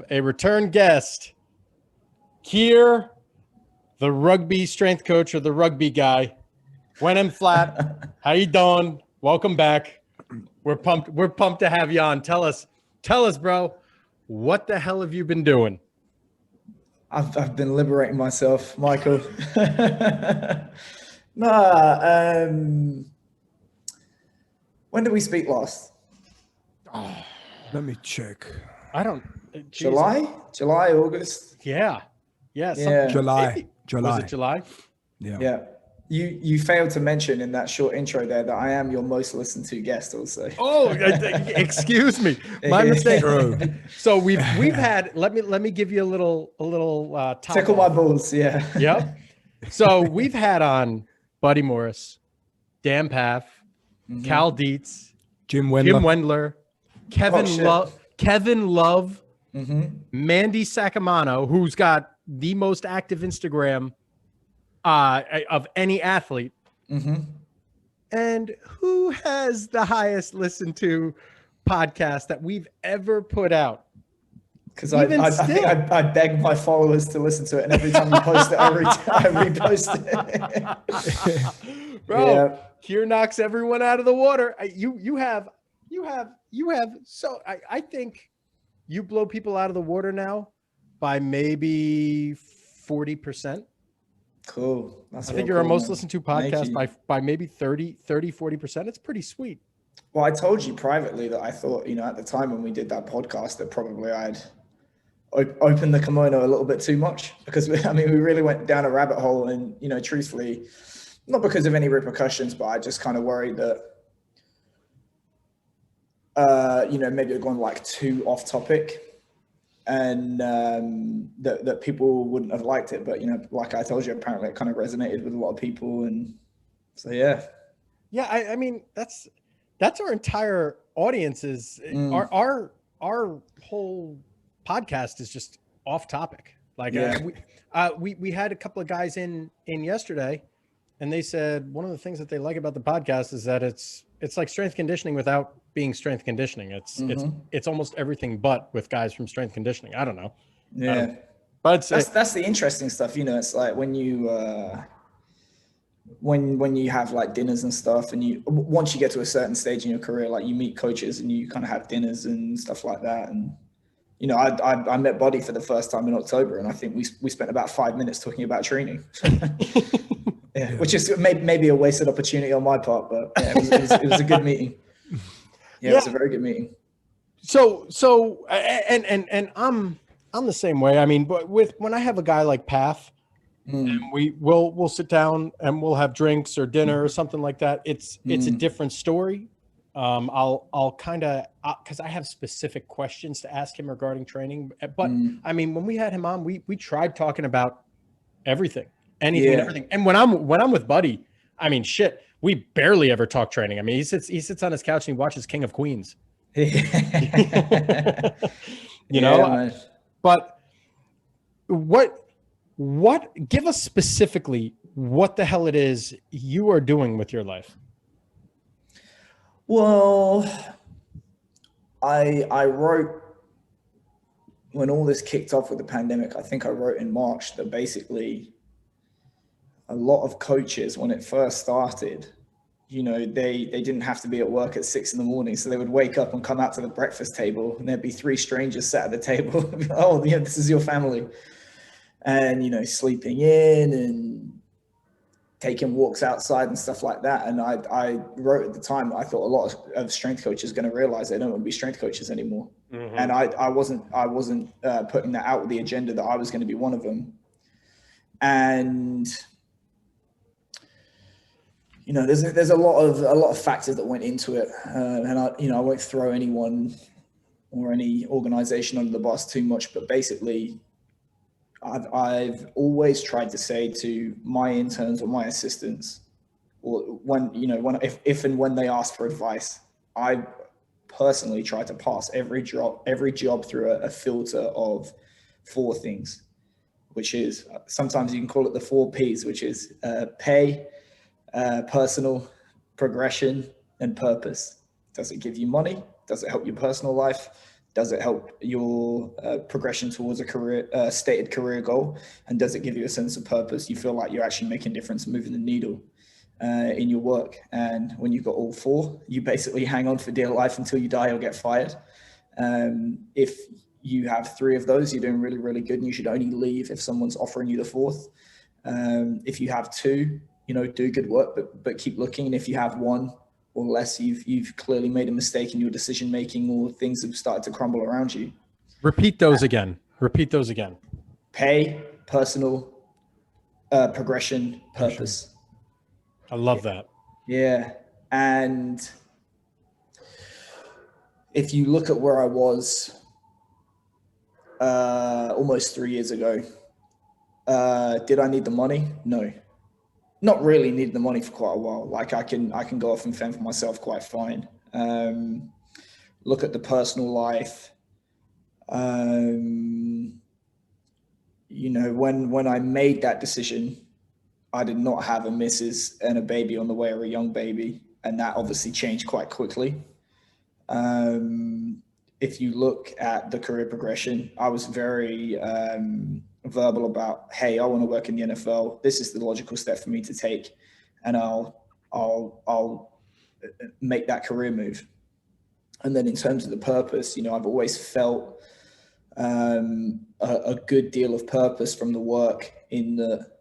a return guest, Keir, the rugby strength coach or the rugby guy. Wenham-Flatt, how you doing? Welcome back. We're pumped to have you on. Tell us, bro, what the hell have you been doing? I've been liberating myself, Michael. When did we speak last? Oh, let me check. I don't. July, August. Yeah. July. Was it July? Yeah. You failed to mention in that short intro there that I am your most listened to guest also. Oh, excuse me, my mistake. So we've had. Let me give you a little tickle my balls. Yeah. Yep. So we've had on Buddy Morris, Dan Paff, Cal Dietz, Jim Wendler, Kevin Love, Mandy Sacamano, who's got the most active Instagram of any athlete, and who has the highest listened to podcast that we've ever put out. Because I think I beg my followers to listen to it, and every time you post it, I repost it. Bro, Keir knocks everyone out of the water. You have. So I think you blow people out of the water now by maybe 40%. Cool. I think you're our most listened to podcast by maybe 40%. It's pretty sweet. Well, I told you privately that I thought, at the time when we did that podcast, that probably I'd opened the kimono a little bit too much, because we really went down a rabbit hole, and, truthfully, not because of any repercussions, but I just kind of worried that, maybe it had gone like too off topic, and that people wouldn't have liked it. But, like I told you, apparently it kind of resonated with a lot of people. And so, yeah. Yeah. I mean, that's our entire audience is our whole podcast is just off topic. Like we had a couple of guys in yesterday, and they said one of the things that they like about the podcast is that it's like strength conditioning without being strength conditioning. It's almost everything but with guys from strength conditioning. I don't know. Yeah. But that's the interesting stuff. It's like when you when you have like dinners and stuff, and once you get to a certain stage in your career, like you meet coaches and you kind of have dinners and stuff like that. And I met Buddy for the first time in October, and I think we spent about 5 minutes talking about training. Which is maybe a wasted opportunity on my part, but it was a good meeting. It was a very good meeting. So and I'm the same way. I mean, but when I have a guy like Path, and we'll sit down and we'll have drinks or dinner or something like that. It's a different story. I'll kind of, because I have specific questions to ask him regarding training. But I mean, when we had him on, we tried talking about anything and everything. And when I'm with Buddy, I mean, shit, we barely ever talk training. I mean, he sits on his couch and he watches King of Queens. But what give us specifically what the hell it is you are doing with your life? Well, I wrote, when all this kicked off with the pandemic, I think I wrote in March that basically a lot of coaches, when it first started, they didn't have to be at work at 6 a.m. So they would wake up and come out to the breakfast table, and there'd be 3 strangers sat at the table. Oh, this is your family. And, sleeping in and taking walks outside and stuff like that. And I wrote at the time, I thought a lot of strength coaches are going to realize they don't want to be strength coaches anymore. And I wasn't putting that out with the agenda that I was going to be one of them. And there's a lot of factors that went into it, and I won't throw anyone or any organization under the bus too much, but basically, I've always tried to say to my interns or my assistants, or if and when they ask for advice, I personally try to pass every job through a filter of 4 things, which is, sometimes you can call it the 4 Ps, which is pay, personal, progression, and purpose. Does it give you money? Does it help your personal life? Does it help your progression towards a career, stated career goal? And does it give you a sense of purpose? You feel like you're actually making a difference, moving the needle in your work. And when you've got all four, you basically hang on for dear life until you die or get fired. If you have three of those, you're doing really, really good, and you should only leave if someone's offering you the fourth. If you have two, do good work, but keep looking. And if you have one or less, you've clearly made a mistake in your decision making, or things have started to crumble around you. Repeat those again. Pay, personal, progression, purpose. I love that. Yeah. And if you look at where I was almost 3 years ago, did I need the money? No. Not really need the money for quite a while. Like I can go off and fend for myself quite fine. Look at the personal life. When I made that decision, I did not have a missus and a baby on the way, or a young baby. And that obviously changed quite quickly. If you look at the career progression, I was very verbal about, hey, I want to work in the NFL. This is the logical step for me to take, and I'll make that career move. And then in terms of the purpose, I've always felt a good deal of purpose from the work, in that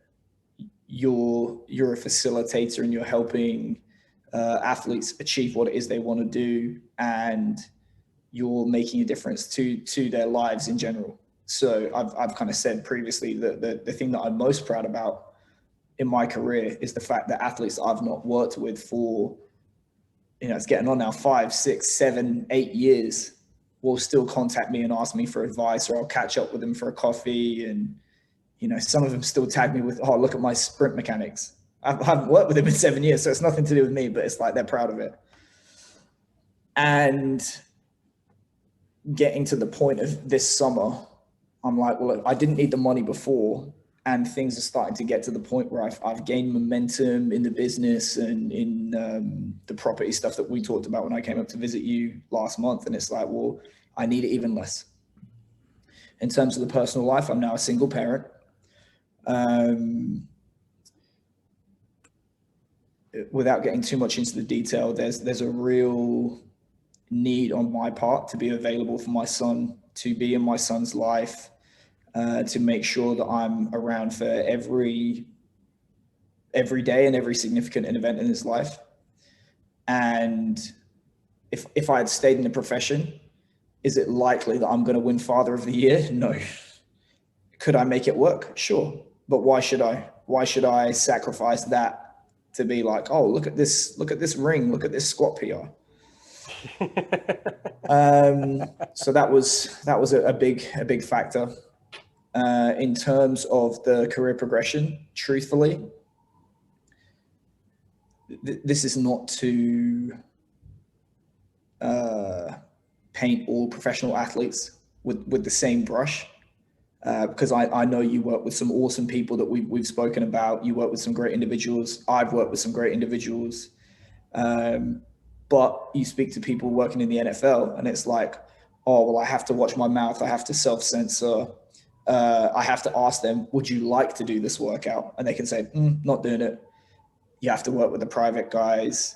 you're a facilitator and you're helping athletes achieve what it is they want to do, and you're making a difference to their lives in general. So I've kind of said previously that the thing that I'm most proud about in my career is the fact that athletes that I've not worked with for, it's getting on now 5, 6, 7, 8 years, will still contact me and ask me for advice, or I'll catch up with them for a coffee. And, some of them still tag me with, oh, look at my sprint mechanics. I haven't worked with them in 7 years, so it's nothing to do with me, but it's like they're proud of it. And getting to the point of this summer, I'm like, well, I didn't need the money before, and things are starting to get to the point where I've gained momentum in the business and in the property stuff that we talked about when I came up to visit you last month. And it's like, well, I need it even less. In terms of the personal life, I'm now a single parent. Without getting too much into the detail, there's a real need on my part to be available for my son, to be in my son's life, to make sure that I'm around for every day and every significant event in his life. And if I had stayed in the profession, is it likely that I'm going to win Father of the Year? No. Could I make it work? Sure. But why should I? Why should I sacrifice that to be like, oh, look at this ring, look at this squat PR. So that was a big factor. In terms of the career progression, truthfully, this is not to paint all professional athletes with the same brush, because I know you work with some awesome people that we've spoken about. You work with some great individuals. I've worked with some great individuals. But you speak to people working in the NFL, and it's like, oh, well, I have to watch my mouth. I have to self-censor. I have to ask them, would you like to do this workout? And they can say, not doing it. You have to work with the private guys.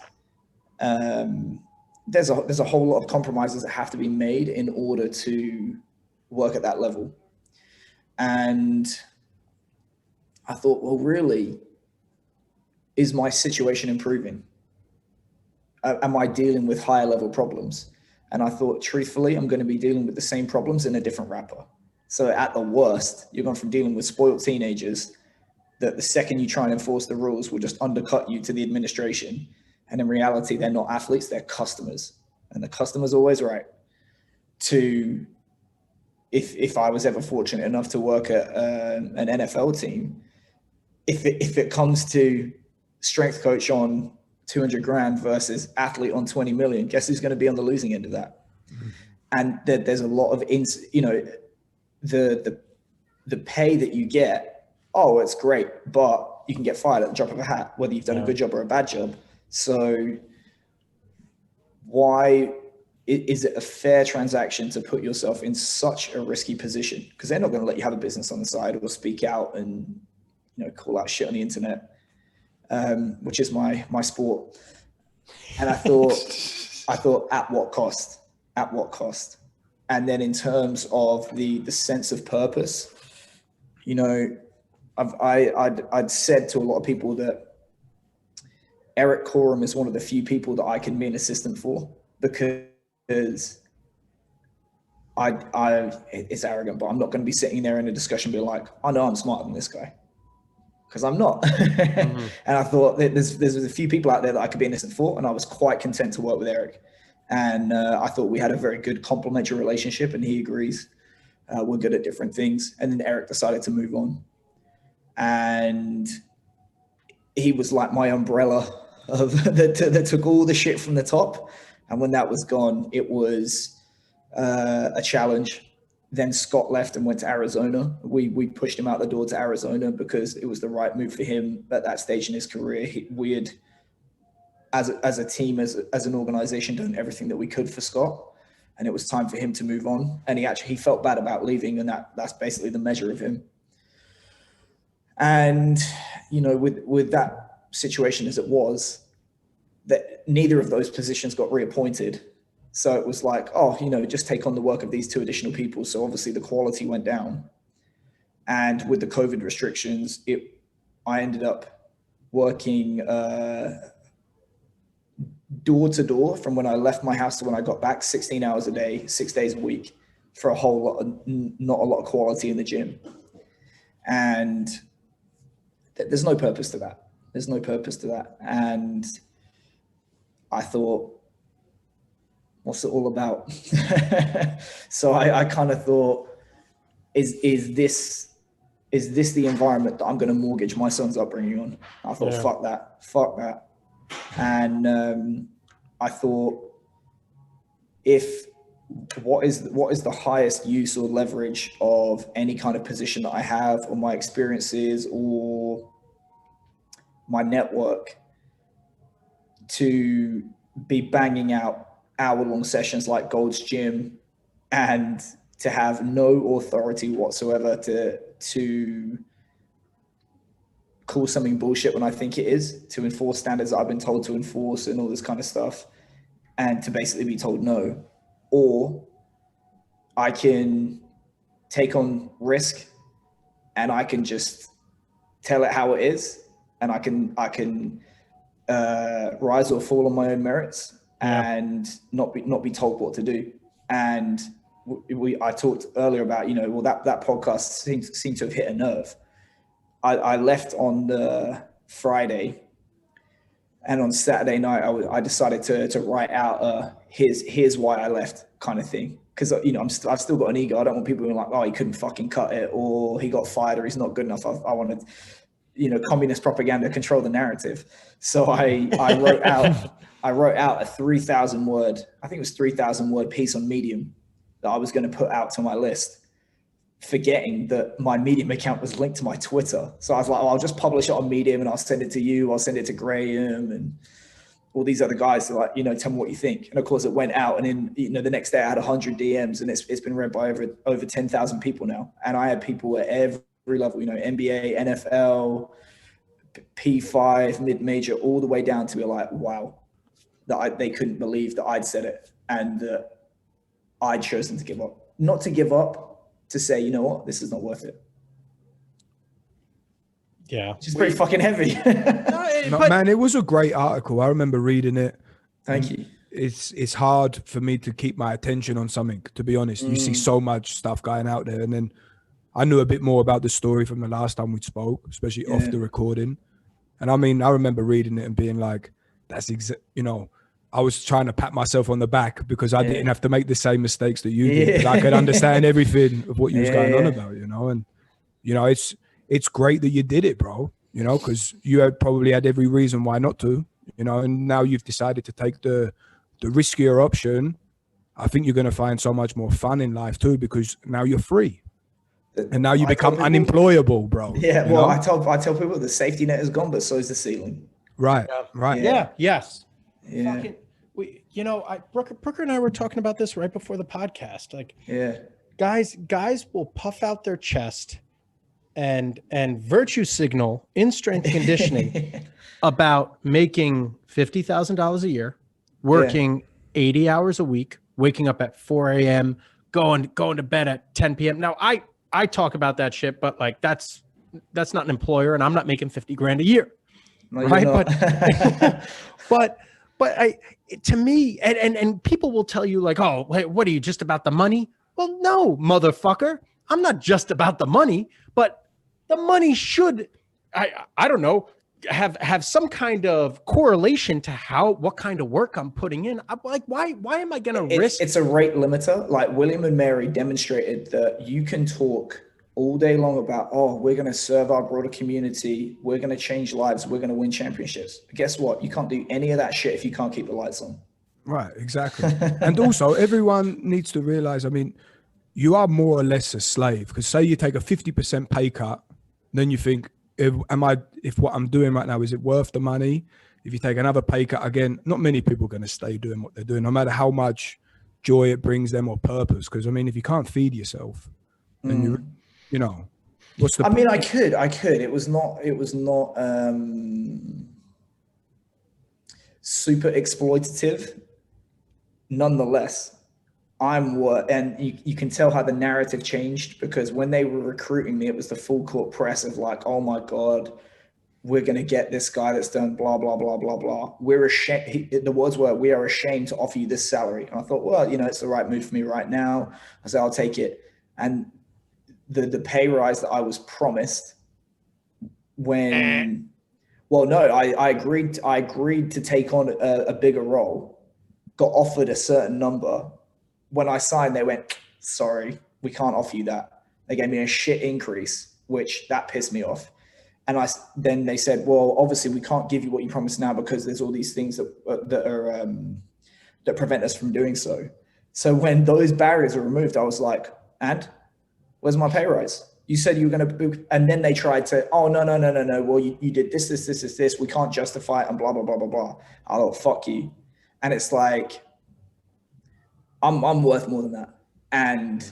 There's a whole lot of compromises that have to be made in order to work at that level. And I thought, well, really, is my situation improving? Am I dealing with higher level problems? And I thought, truthfully, I'm going to be dealing with the same problems in a different wrapper. So at the worst, you're going from dealing with spoiled teenagers that the second you try and enforce the rules will just undercut you to the administration. And in reality, they're not athletes, they're customers. And the customer's always right. To, if I was ever fortunate enough to work at an NFL team, if it comes to strength coach on 200 grand versus athlete on 20 million, guess who's going to be on the losing end of that? Mm-hmm. And there's a lot of, the pay that you get, oh, it's great, but you can get fired at the drop of a hat, whether you've done a good job or a bad job. So why, is it a fair transaction to put yourself in such a risky position? Because they're not going to let you have a business on the side or speak out and, call out shit on the internet, which is my sport. And I thought, at what cost? At what cost? And then in terms of the sense of purpose, I'd said to a lot of people that Eric Coram is one of the few people that I can be an assistant for, because it's arrogant, but I'm not going to be sitting there in a discussion being like, I know I'm smarter than this guy, because I'm not. Mm-hmm. And I thought that there's a few people out there that I could be an assistant for, and I was quite content to work with Eric. And I thought we had a very good complementary relationship, and he agrees. We're good at different things. And then Eric decided to move on. And he was like my umbrella that took all the shit from the top. And when that was gone, it was a challenge. Then Scott left and went to Arizona. We pushed him out the door to Arizona because it was the right move for him at that stage in his career. We had, as a team, as an organization, done everything that we could for Scott. And it was time for him to move on. And he felt bad about leaving, and that's basically the measure of him. And, with that situation as it was, that neither of those positions got reappointed. So it was like, just take on the work of these two additional people. So obviously the quality went down. And with the COVID restrictions, I ended up working door to door from when I left my house to when I got back, 16 hours a day, 6 days a week, for not a lot of quality in the gym. And there's no purpose to that. There's no purpose to that. And I thought, what's it all about? So I kind of thought, is this the environment that I'm going to mortgage my son's upbringing on? I thought, fuck that. And I thought, what is the highest use or leverage of any kind of position that I have, or my experiences or my network, to be banging out hour-long sessions like Gold's Gym, and to have no authority whatsoever to call something bullshit when I think it is, to enforce standards that I've been told to enforce and all this kind of stuff, and to basically be told no. Or I can take on risk and I can just tell it how it is, and I can rise or fall on my own merits, and not be told what to do. And I talked earlier about, that podcast seemed to have hit a nerve. I left on the Friday, and on Saturday night, I decided to write out here's why I left kind of thing. Because, I've still got an ego. I don't want people being like, oh, he couldn't fucking cut it, or he got fired, or he's not good enough. I wanted, communist propaganda, control the narrative. So I wrote out a 3,000 word, I think it was 3,000 word piece on Medium that I was going to put out to my list, forgetting that my Medium account was linked to my Twitter. So I was like, I'll just publish it on Medium and I'll send it to you. I'll send it to Graham and all these other guys to tell me what you think. And of course it went out, and then, the next day I had 100 DMs, and it's been read by over 10,000 people now. And I had people at every level, NBA, NFL, P5, mid-major, all the way down to be like, wow, that they couldn't believe that I'd said it, and that I'd chosen to give up. Not to give up, to say, you know what, this is not worth it. Yeah. Which is pretty fucking heavy. Man, it was a great article. I remember reading it. Thank you. It's hard for me to keep my attention on something, to be honest. You see so much stuff going out there, and then I knew a bit more about the story from the last time we spoke, especially off the recording. And I remember reading it and being like, that's I was trying to pat myself on the back because I didn't have to make the same mistakes that you did. I could understand everything of what you was going on about, and, it's great that you did it, bro, because you had probably had every reason why not to, and now you've decided to take the riskier option. I think you're going to find so much more fun in life too, because now you're free. And now you become unemployable, bro. Yeah, well, I tell people the safety net is gone, but so is the ceiling. Right, right. Yeah, yes. Yeah. Fucking, you know, Brooker and I were talking about this right before the podcast. Like, Yeah. guys will puff out their chest and virtue signal in strength conditioning about making $50,000 a year, working 80 hours a week, waking up at 4 a.m., going to bed at 10 p.m. Now, I talk about that shit, but like that's not an employer, and I'm not making 50 grand a year, No, right? you're not. But to me, and people will tell you like, oh, wait, what are you, just about the money? Well, no, motherfucker, I'm not just about the money, but the money should, I don't know, have some kind of correlation to what kind of work I'm putting in. I'm like, why am I going to risk? It's a rate limiter. Like William and Mary demonstrated that you can talk all day long about, oh, we're going to serve our broader community. We're going to change lives. We're going to win championships. But guess what? You can't do any of that shit if you can't keep the lights on. Right, exactly. And also everyone needs to realize, I mean, you are more or less a slave, because say you take a 50% pay cut, then you think, if what I'm doing right now, is it worth the money? If you take another pay cut, again, not many people are going to stay doing what they're doing, no matter how much joy it brings them or purpose. Because I mean, if you can't feed yourself, then you know, what's the point? I mean, I could. It was not super exploitative. Nonetheless, and you can tell how the narrative changed, because when they were recruiting me, it was the full court press of like, oh my God, we're going to get this guy that's done blah, blah, blah, blah, blah. We're ashamed. The words were, we are ashamed to offer you this salary. And I thought, well, you know, it's the right move for me right now. I said, I'll take it. And the pay rise that I was promised when, well, no, I agreed to take on a bigger role, got offered a certain number. When I signed, they went, sorry, we can't offer you that. They gave me a shit increase, which that pissed me off. And then they said, well, obviously we can't give you what you promised now because there's all these things that prevent us from doing so. So when those barriers were removed, I was like, and where's my pay rise? You said you were going to, and then they tried to, oh, no. Well, you did this. We can't justify it and blah, blah, blah, blah, blah. I thought, fuck you. And it's like, I'm worth more than that. And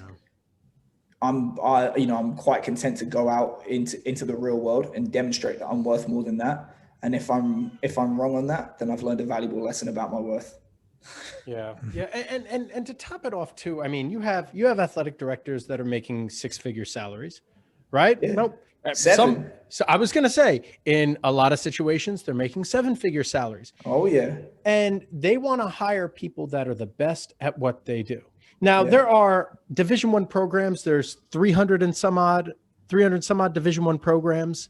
I'm quite content to go out into the real world and demonstrate that I'm worth more than that. And if I'm wrong on that, then I've learned a valuable lesson about my worth. Yeah. And to top it off too, I mean, you have athletic directors that are making 6-figure salaries, right? Yeah. Nope. 7. So I was going to say, in a lot of situations, they're making 7-figure salaries. Oh yeah. And they want to hire people that are the best at what they do. Now, there are Division I programs. There's 300 and some odd Division I programs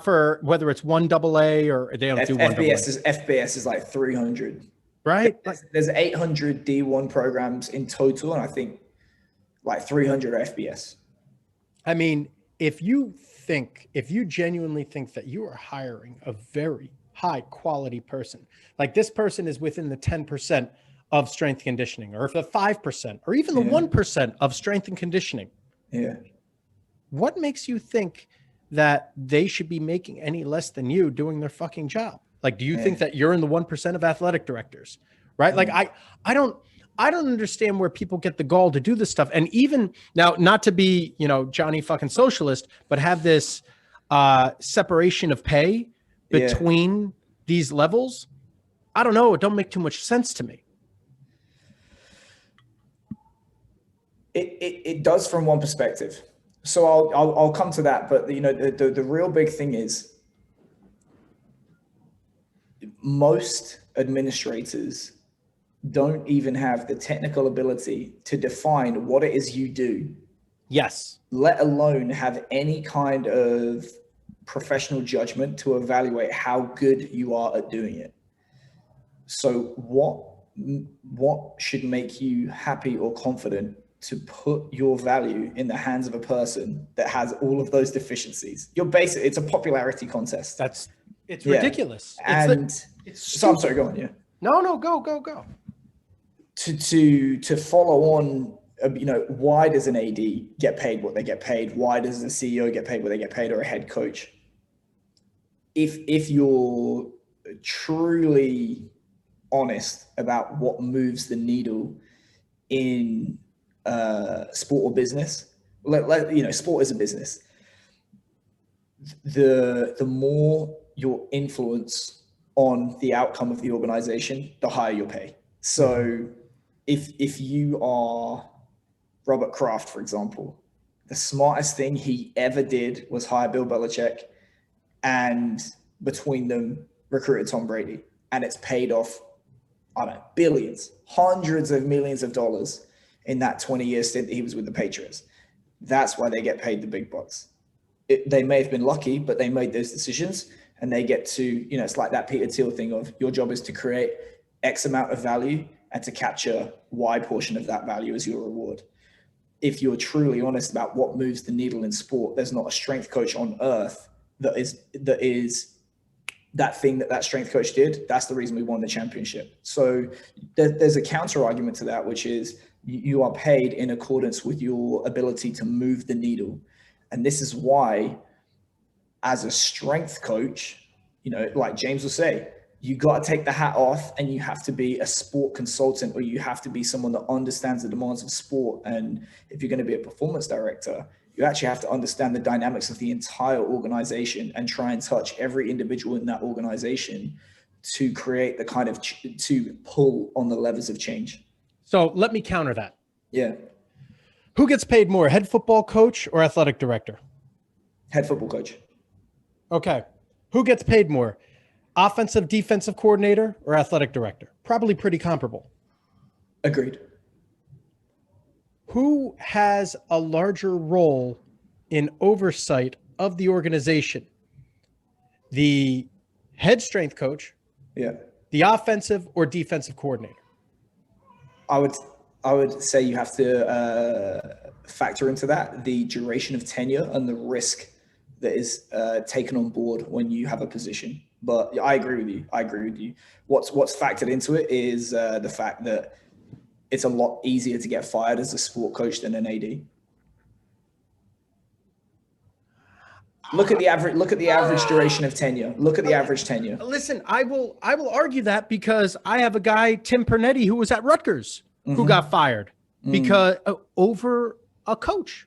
for whether it's 1AA or they don't do 1AA. FBS is like 300. Right? There's 800 D1 programs in total, and I think like 300 are FBS. I mean, if you genuinely think that you are hiring a very high quality person, like this person is within the 10% of strength conditioning, or if the 5%, or even the 1% of strength and conditioning. Yeah. What makes you think that they should be making any less than you doing their fucking job? Like, do you think that you're in the 1% of athletic directors, right? Like, I don't understand where people get the gall to do this stuff. And even now, not to be, Johnny fucking socialist, but have this separation of pay between these levels. I don't know. It don't make too much sense to me. It does from one perspective. So I'll come to that. But the real big thing is most administrators don't even have the technical ability to define what it is you do. Yes. Let alone have any kind of professional judgment to evaluate how good you are at doing it. So what should make you happy or confident to put your value in the hands of a person that has all of those deficiencies? It's a popularity contest. It's ridiculous. I'm sorry, go on. Yeah. No, go. To follow on, why does an AD get paid what they get paid? Why does the CEO get paid what they get paid, or a head coach? If you're truly honest about what moves the needle in sport or business, sport is a business. The more your influence on the outcome of the organization, the higher your pay. So if you are Robert Kraft, for example, the smartest thing he ever did was hire Bill Belichick, and between them recruited Tom Brady, and it's paid off, I don't know, billions, hundreds of millions of dollars in that 20-year stint that he was with the Patriots. That's why they get paid the big bucks. They may have been lucky, but they made those decisions, and they get to, it's like that Peter Thiel thing of your job is to create X amount of value and to capture Y portion of that value as your reward. If you're truly honest about what moves the needle in sport, there's not a strength coach on earth that is that thing that strength coach did. That's the reason we won the championship. So there's a counter argument to that, which is you are paid in accordance with your ability to move the needle. And this is why, as a strength coach, like James will say, you got to take the hat off and you have to be a sport consultant, or you have to be someone that understands the demands of sport. And if you're going to be a performance director, you actually have to understand the dynamics of the entire organization and try and touch every individual in that organization to create the kind of to pull on the levers of change. So let me counter that. Yeah. Who gets paid more, head football coach or athletic director? Head football coach. Okay. Who gets paid more, offensive, defensive coordinator or athletic director? Probably pretty comparable. Agreed. Who has a larger role in oversight of the organization? The head strength coach, the offensive or defensive coordinator? I would say you have to factor into that the duration of tenure and the risk that is taken on board when you have a position. But I agree with you. What's factored into it is the fact that it's a lot easier to get fired as a sport coach than an AD. Look at the average duration of tenure. Look at the average tenure. Listen, I will argue that because I have a guy, Tim Pernetti, who was at Rutgers, who got fired because over a coach.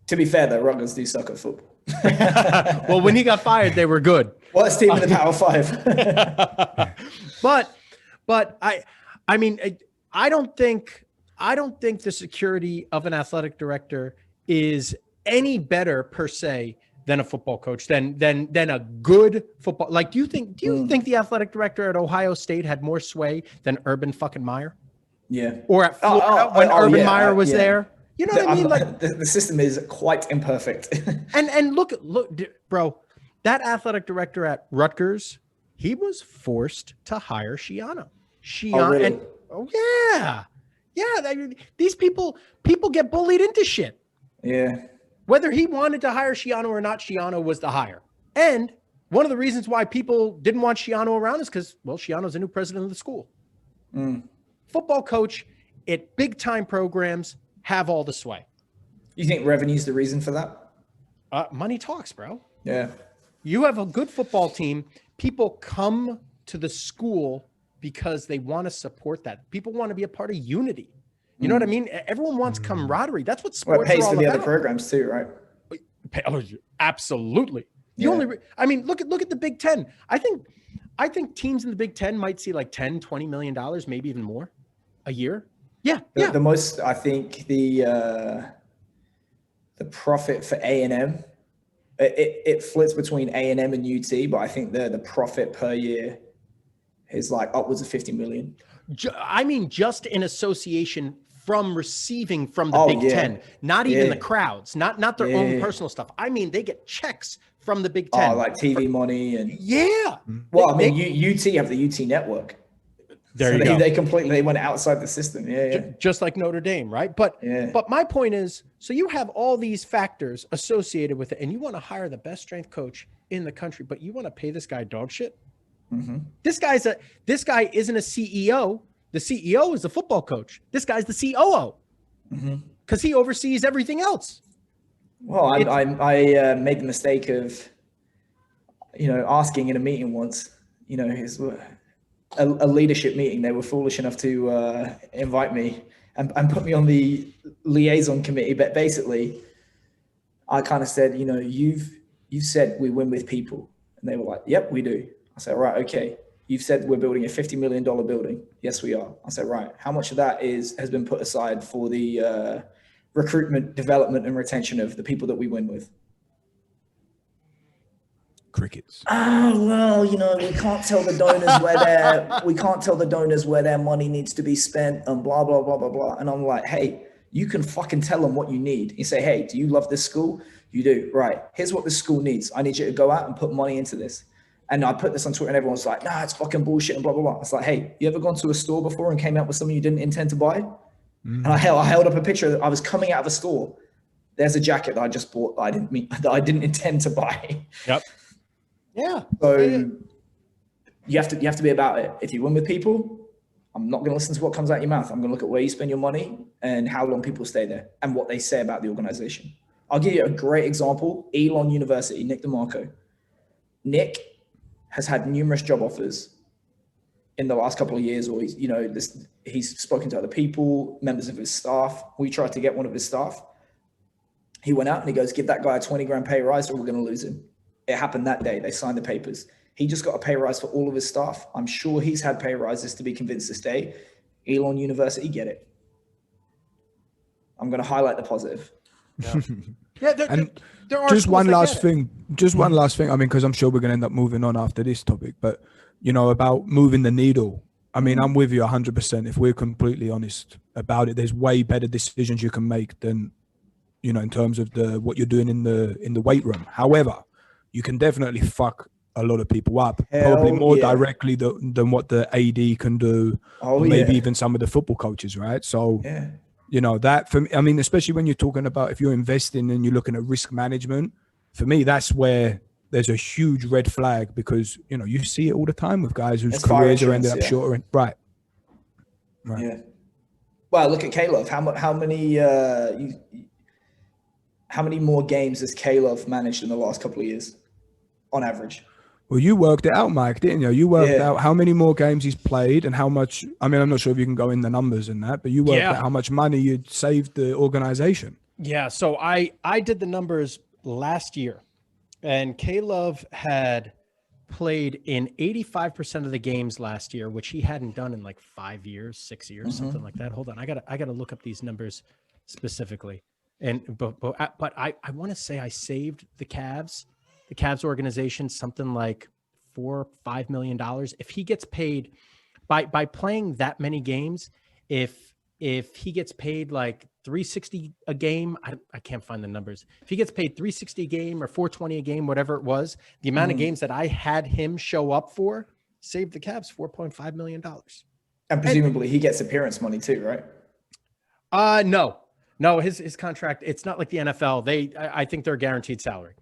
To be fair, though, Rutgers do suck at football. Well, when he got fired, they were good. Worst team in the Power Five. but I mean, I don't think the security of an athletic director is any better per se than a football coach, than a good football. Like, do you think the athletic director at Ohio State had more sway than Urban fucking Meyer? Yeah. Or at Florida when Urban Meyer was there? You know what I mean? Like the system is quite imperfect. and look, bro, that athletic director at Rutgers, he was forced to hire Schiano. Oh, really? These people get bullied into shit. Yeah. Whether he wanted to hire Schiano or not, Schiano was the hire. And one of the reasons why people didn't want Schiano around is because, well, Schiano's the new president of the school. Football coach at big time programs have all the sway. You think revenue's the reason for that? Money talks, bro. Yeah. You have a good football team. People come to the school because they want to support that. People want to be a part of unity. You know what I mean? Everyone wants camaraderie. That's what sports it pays are all for the about. other programs too, right? Oh, absolutely. Look at the Big Ten. I think teams in the Big Ten might see like $10, $20 million, maybe even more a year. Yeah. The most, I think the profit for A&M, it flits between A&M and UT, but I think the profit per year is like upwards of 50 million. I mean, just in association from receiving from the Big Ten, not even the crowds, not their own personal stuff. I mean, they get checks from the Big Ten. Oh, like TV money and Well, UT have the UT network. There you go. They went outside the system. Just like Notre Dame, right? But my point is, so you have all these factors associated with it, and you want to hire the best strength coach in the country, but you want to pay this guy dog shit. This guy isn't a CEO. The CEO is the football coach. This guy's the COO because he oversees everything else. Well, I made the mistake of, asking in a meeting once, a leadership meeting. They were foolish enough to invite me and put me on the liaison committee. But basically, I kind of said, you've said we win with people. And they were like, yep, we do. I said, right, okay. You've said we're building a $50 million building. Yes, we are. I said, right. How much of that has been put aside for the recruitment, development, and retention of the people that we win with? Crickets. Oh, well, we can't tell the donors where their money needs to be spent and blah, blah, blah, blah, blah. And I'm like, hey, you can fucking tell them what you need. You say, hey, do you love this school? You do. Right. Here's what this school needs. I need you to go out and put money into this. And I put this on Twitter and everyone's like, nah, it's fucking bullshit and blah, blah, blah. It's like, hey, you ever gone to a store before and came out with something you didn't intend to buy? And I held up a picture that I was coming out of a store. There's a jacket that I just bought that I didn't intend to buy. Yep. Yeah. So you have to be about it. If you win with people, I'm not going to listen to what comes out your mouth. I'm going to look at where you spend your money and how long people stay there and what they say about the organization. I'll give you a great example. Elon University, Nick DeMarco. Nick has had numerous job offers in the last couple of years, or he's spoken to other people, members of his staff. We tried to get one of his staff. He went out and he goes, give that guy a 20 grand pay rise or we're going to lose him. It happened that day. They signed the papers. He just got a pay rise for all of his staff. I'm sure he's had pay rises to be convinced to stay. Elon University, get it. I'm going to highlight the positive. Yeah. There are just one last thing. I mean, because I'm sure we're going to end up moving on after this topic, but about moving the needle. I mean, I'm with you 100%. If we're completely honest about it, there's way better decisions you can make than, in terms of what you're doing in the weight room. However, you can definitely fuck a lot of people up, probably more directly than what the AD can do, or maybe even some of the football coaches, right? So, that for me, I mean, especially when you're talking about if you're investing and you're looking at risk management, for me, that's where there's a huge red flag because, you see it all the time with guys whose careers are ended up shorter. Right. Yeah. Well, look at K-Love. How many more games has K-Love managed in the last couple of years on average? Well, you worked it out, Mike, didn't you? You worked out how many more games he's played and how much, I mean, I'm not sure if you can go in the numbers and that, but you worked out how much money you'd saved the organization. Yeah. So I did the numbers last year and K-Love had played in 85% of the games last year, which he hadn't done in like 5 years, 6 years, something like that. Hold on. I gotta look up these numbers specifically. But I want to say I saved the Cavs organization something like $4 or $5 million. If he gets paid by playing that many games, if he gets paid like $360 a game, I can't find the numbers. If he gets paid $360 a game or $420 a game, whatever it was, the amount of games that I had him show up for saved the Cavs $4.5 million. And presumably he gets appearance money too, right? No, his contract, it's not like the NFL. I think they're guaranteed salary.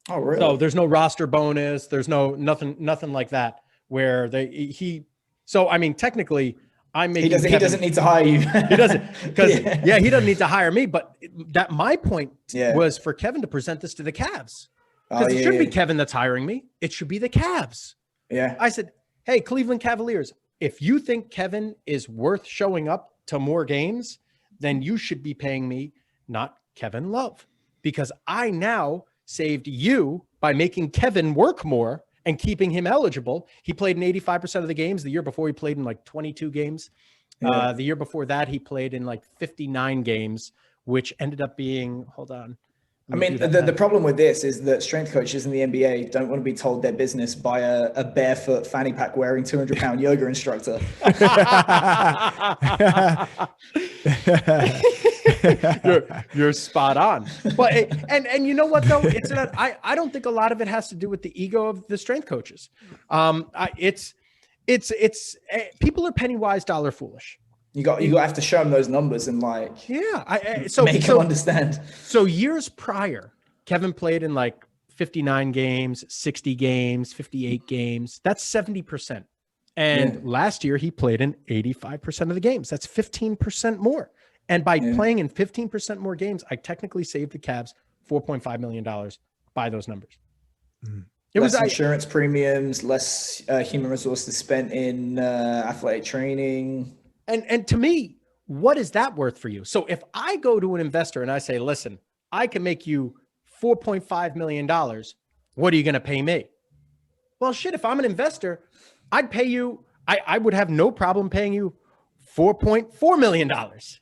Oh, really? So there's no roster bonus. There's nothing like that where so I mean, technically I'm making he doesn't need to hire you. He doesn't, because he doesn't need to hire me. But my point was for Kevin to present this to the Cavs. Because it shouldn't be Kevin that's hiring me. It should be the Cavs. Yeah. I said, hey, Cleveland Cavaliers, if you think Kevin is worth showing up to more games, then you should be paying me, not Kevin Love, because I now saved you by making Kevin work more and keeping him eligible. He played in 85% of the games. The year before, he played in like 22 games. The year before that, he played in like 59 games, which ended up being, hold on. I mean, the problem with this is that strength coaches in the NBA don't want to be told their business by a barefoot fanny pack wearing 200-pound yoga instructor. You're spot on. But and you know what though? It's not. I don't think a lot of it has to do with the ego of the strength coaches. It's people are penny wise, dollar foolish. You got to have to show them those numbers and like make them understand. So years prior, Kevin played in like 59 games, 60 games, 58 games. That's 70%. And last year he played in 85% of the games. That's 15% more. And by playing in 15% more games, I technically saved the Cavs $4.5 million by those numbers. Less insurance premiums, less human resources spent in athletic training. And to me, what is that worth for you? So if I go to an investor and I say, listen, I can make you $4.5 million, what are you going to pay me? Well, shit, if I'm an investor, I'd pay you, I would have no problem paying you $4.4 million.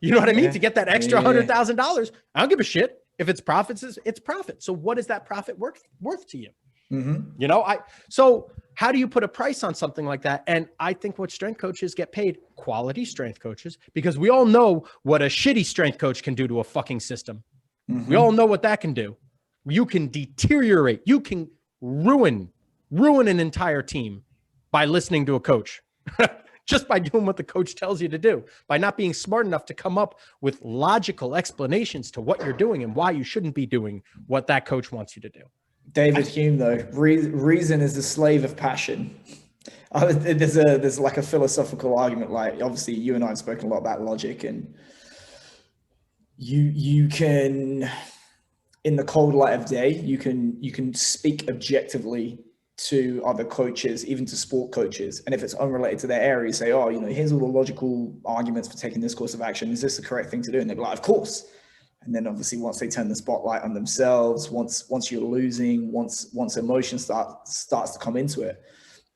You know what I mean? To get that extra $100,000. I don't give a shit. If it's profits, it's profit. So what is that profit worth to you? You know, so how do you put a price on something like that? And I think what strength coaches get paid, quality strength coaches, because we all know what a shitty strength coach can do to a fucking system. We all know what that can do. You can deteriorate. You can ruin an entire team by listening to a coach, just by doing what the coach tells you to do, by not being smart enough to come up with logical explanations to what you're doing and why you shouldn't be doing what that coach wants you to do. David Hume, though, reason is the slave of passion. There's like a philosophical argument. Like, obviously, you and I have spoken a lot about logic, and you can, in the cold light of day, you can speak objectively to other coaches, even to sport coaches, and if it's unrelated to their area, you say, oh, you know, here's all the logical arguments for taking this course of action. Is this the correct thing to do? And they're like, of course. And then obviously once they turn the spotlight on themselves, once you're losing, once emotion starts to come into it,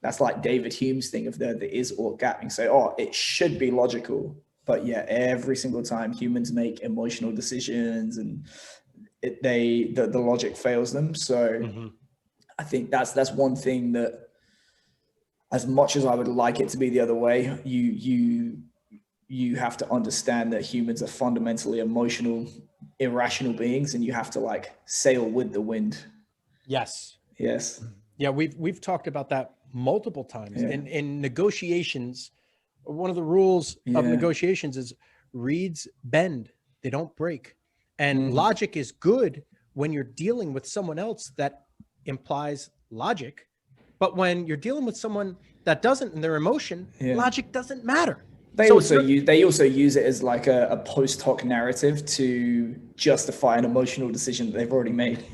that's like David Hume's thing of the is or gap. You say, oh, it should be logical, but yeah, every single time humans make emotional decisions and the logic fails them. So I think that's one thing that, as much as I would like it to be the other way, you have to understand that humans are fundamentally emotional, irrational beings, and you have to like sail with the wind. Yes. Yeah, we've talked about that multiple times. In negotiations, one of the rules of negotiations is reeds bend, they don't break. And logic is good when you're dealing with someone else that implies logic, but when you're dealing with someone that doesn't, in their emotion, logic doesn't matter. They also use it as like a post hoc narrative to justify an emotional decision that they've already made.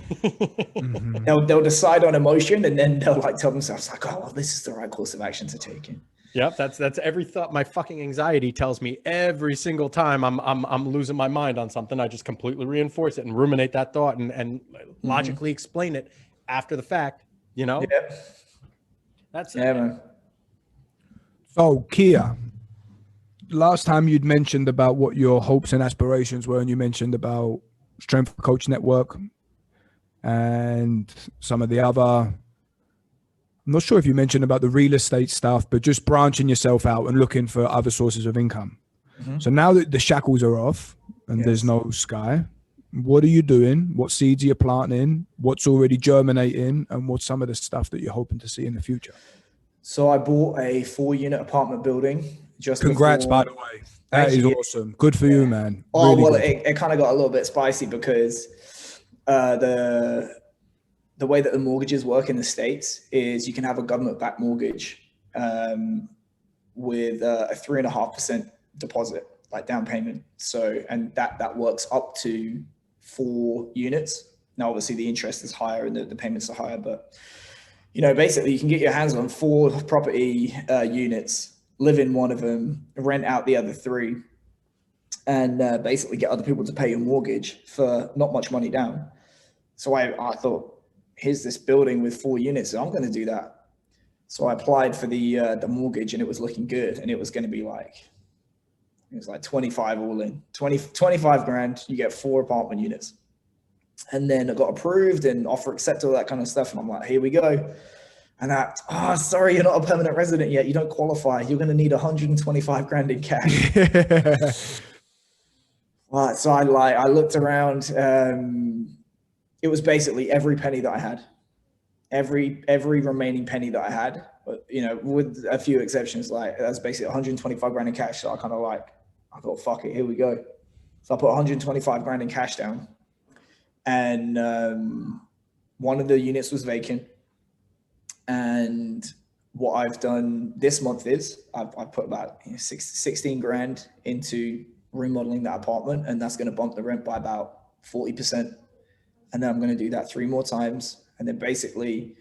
They'll decide on emotion, and then they'll like tell themselves like, oh, well, this is the right course of action to take. Yep, that's every thought. My fucking anxiety tells me every single time I'm losing my mind on something. I just completely reinforce it and ruminate that thought and logically explain it after the fact. You know, that's man. So Keir, last time you'd mentioned about what your hopes and aspirations were, and you mentioned about Strength Coach Network and some of the other, I'm not sure if you mentioned about the real estate stuff, but just branching yourself out and looking for other sources of income. So now that the shackles are off and there's no sky, what are you doing? What seeds are you planting? What's already germinating? And what's some of the stuff that you're hoping to see in the future? So I bought a 4-unit apartment building. Congrats, by the way. That is awesome. Good for you, man. Oh, really well, it kind of got a little bit spicy because the way that the mortgages work in the States is you can have a government-backed mortgage with a 3.5% deposit, like down payment. So, and that works up to 4 units. Now, obviously, the interest is higher and the payments are higher, but you know, basically, you can get your hands on 4 property units, live in one of them, rent out the other 3, and basically get other people to pay your mortgage for not much money down. So I thought, here's this building with 4 units, so I'm going to do that. So I applied for the mortgage, and it was looking good, and it was going to be like, it was like 25 all in, 25 grand, you get 4 apartment units. And then it got approved and offer accepted, all that kind of stuff. And I'm like, here we go. And sorry, you're not a permanent resident yet. You don't qualify. You're going to need 125 grand in cash. Right. So I looked around. It was basically every penny that I had, every remaining penny that I had, but, you know, with a few exceptions, like that's basically 125 grand in cash. So I thought, fuck it, here we go. So I put 125 grand in cash down. And one of the units was vacant. And what I've done this month is I've put about 16 grand into remodeling that apartment, and that's going to bump the rent by about 40%. And then I'm going to do that 3 more times. And then basically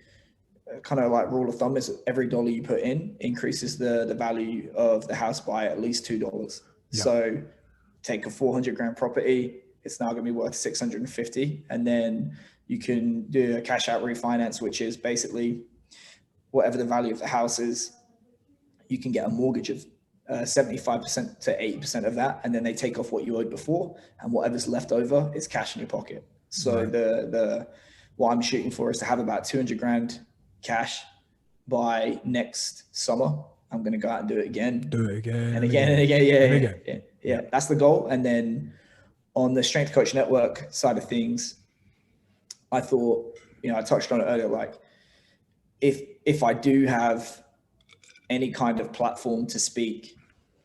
kind of like rule of thumb is every dollar you put in increases the value of the house by at least $2. Yeah. So take a 400 grand property, it's now going to be worth 650. And then you can do a cash out refinance, which is basically whatever the value of the house is, you can get a mortgage of 75% to 80% of that. And then they take off what you owed before, and whatever's left over is cash in your pocket. So right. What I'm shooting for is to have about 200 grand cash by next summer. I'm going to go out and do it again. And again. Yeah. That's the goal. And then on the Strength Coach Network side of things, I thought, I touched on it earlier, like if I do have any kind of platform to speak,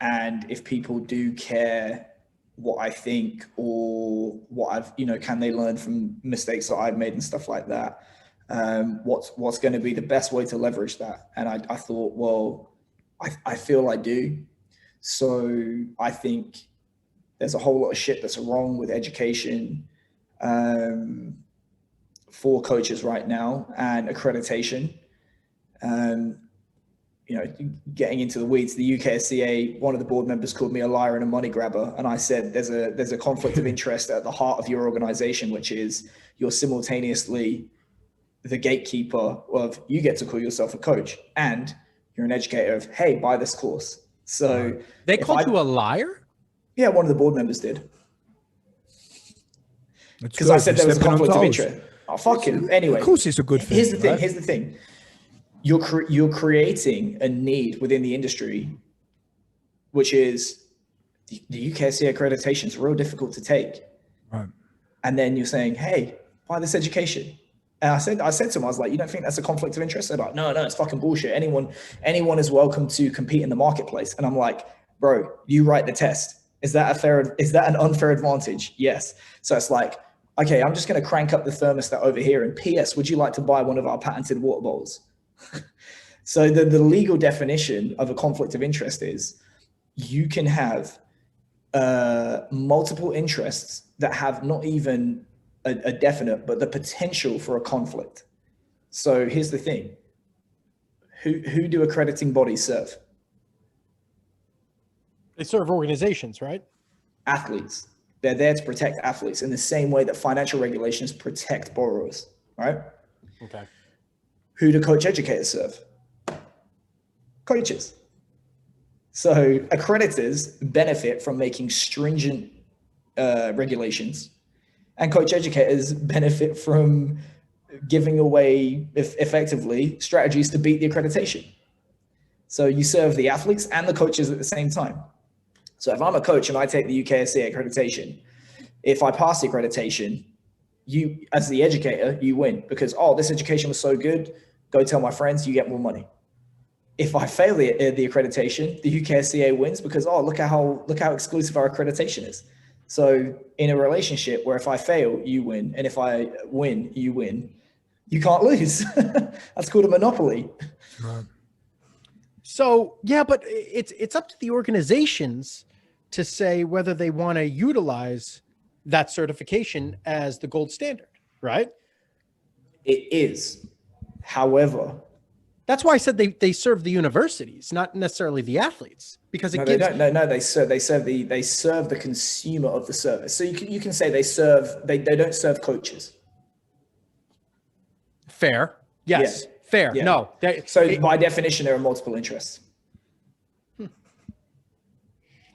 and if people do care what I think or what I've, can they learn from mistakes that I've made and stuff like that? What's going to be the best way to leverage that? And I thought, well, I feel I do. So I think there's a whole lot of shit that's wrong with education for coaches right now, and accreditation. Getting into the weeds, the UKSCA, one of the board members called me a liar and a money grabber. And I said, there's a conflict of interest at the heart of your organization, which is you're simultaneously the gatekeeper of, you get to call yourself a coach, and you're an educator of, hey, buy this course. So they called you a liar? Yeah, one of the board members did. Because I said there was a conflict of interest. Oh, fuck him. Anyway. Of course it's a good thing. Here's the thing. You're creating a need within the industry, which is the UKSCA accreditation is real difficult to take. Right. And then you're saying, hey, buy this education. And I said to him, I was like, you don't think that's a conflict of interest? They're like, no, it's fucking bullshit. Anyone is welcome to compete in the marketplace. And I'm like, bro, you write the test. Is that an unfair advantage? Yes. So it's like, okay, I'm just going to crank up the thermostat over here. And PS, would you like to buy one of our patented water bowls? So the legal definition of a conflict of interest is you can have multiple interests that have not even a definite, but the potential for a conflict. So here's the thing. Who do accrediting bodies serve? They serve organizations, right? Athletes. They're there to protect athletes in the same way that financial regulations protect borrowers, right? Okay. Who do coach educators serve? Coaches. So accreditors benefit from making stringent regulations, and coach educators benefit from giving away effectively strategies to beat the accreditation. So you serve the athletes and the coaches at the same time. So if I'm a coach and I take the UKSCA accreditation, if I pass the accreditation, you, as the educator, you win because, this education was so good, go tell my friends, you get more money. If I fail the accreditation, the UKSCA wins because, look at how exclusive our accreditation is. So in a relationship where if I fail, you win, and if I win, you win, you can't lose. That's called a monopoly. Right. So yeah, but it's up to the organizations to say whether they want to utilize that certification as the gold standard, right? It is. However, that's why I said they serve the universities, not necessarily the athletes, because it gives. They serve the consumer of the service. So you can say they don't serve coaches. Fair. Yes. Yeah. Fair. Yeah. No. By definition, there are multiple interests.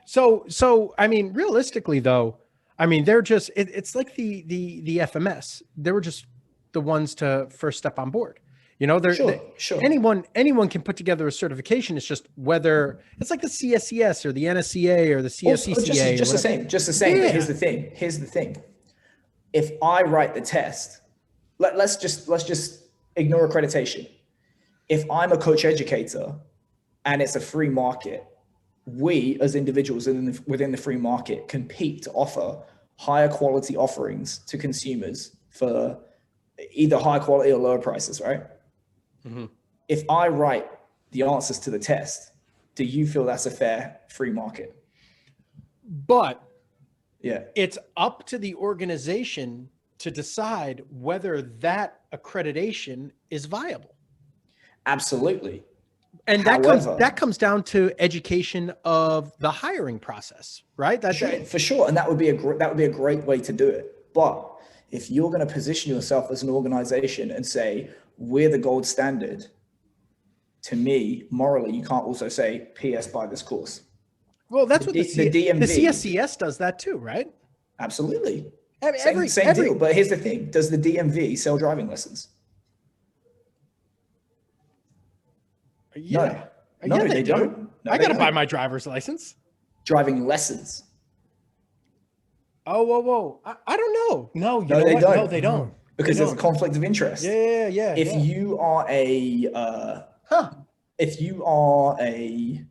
So I mean, realistically though, I mean, they're just, it's like the FMS. They were just the ones to first step on board. Sure. Anyone can put together a certification. It's just whether it's like the CSCS or the NSCA or the CSCCA. Just the same. Yeah. But here's the thing. If I write the test, let's just ignore accreditation. If I'm a coach educator and it's a free market, we as individuals within the free market compete to offer higher quality offerings to consumers for either high quality or lower prices, right? Mm-hmm. If I write the answers to the test, do you feel that's a fair free market? But yeah, it's up to the organization to decide whether that accreditation is viable. Absolutely. And However, that comes down to education of the hiring process, right? For sure. And that would be a great way to do it. But if you're going to position yourself as an organization and say, we're the gold standard, to me, morally, you can't also say, PS, buy this course. Well, that's what the DMV, the CSCS does that too, right? Absolutely. Every deal. But here's the thing. Does the DMV sell driving lessons? Yeah. No, they don't. No, I got to buy my driver's license. Driving lessons. Oh, whoa. I don't know. No, they don't. No, they don't. Because there's a conflict of interest. Yeah. If you are a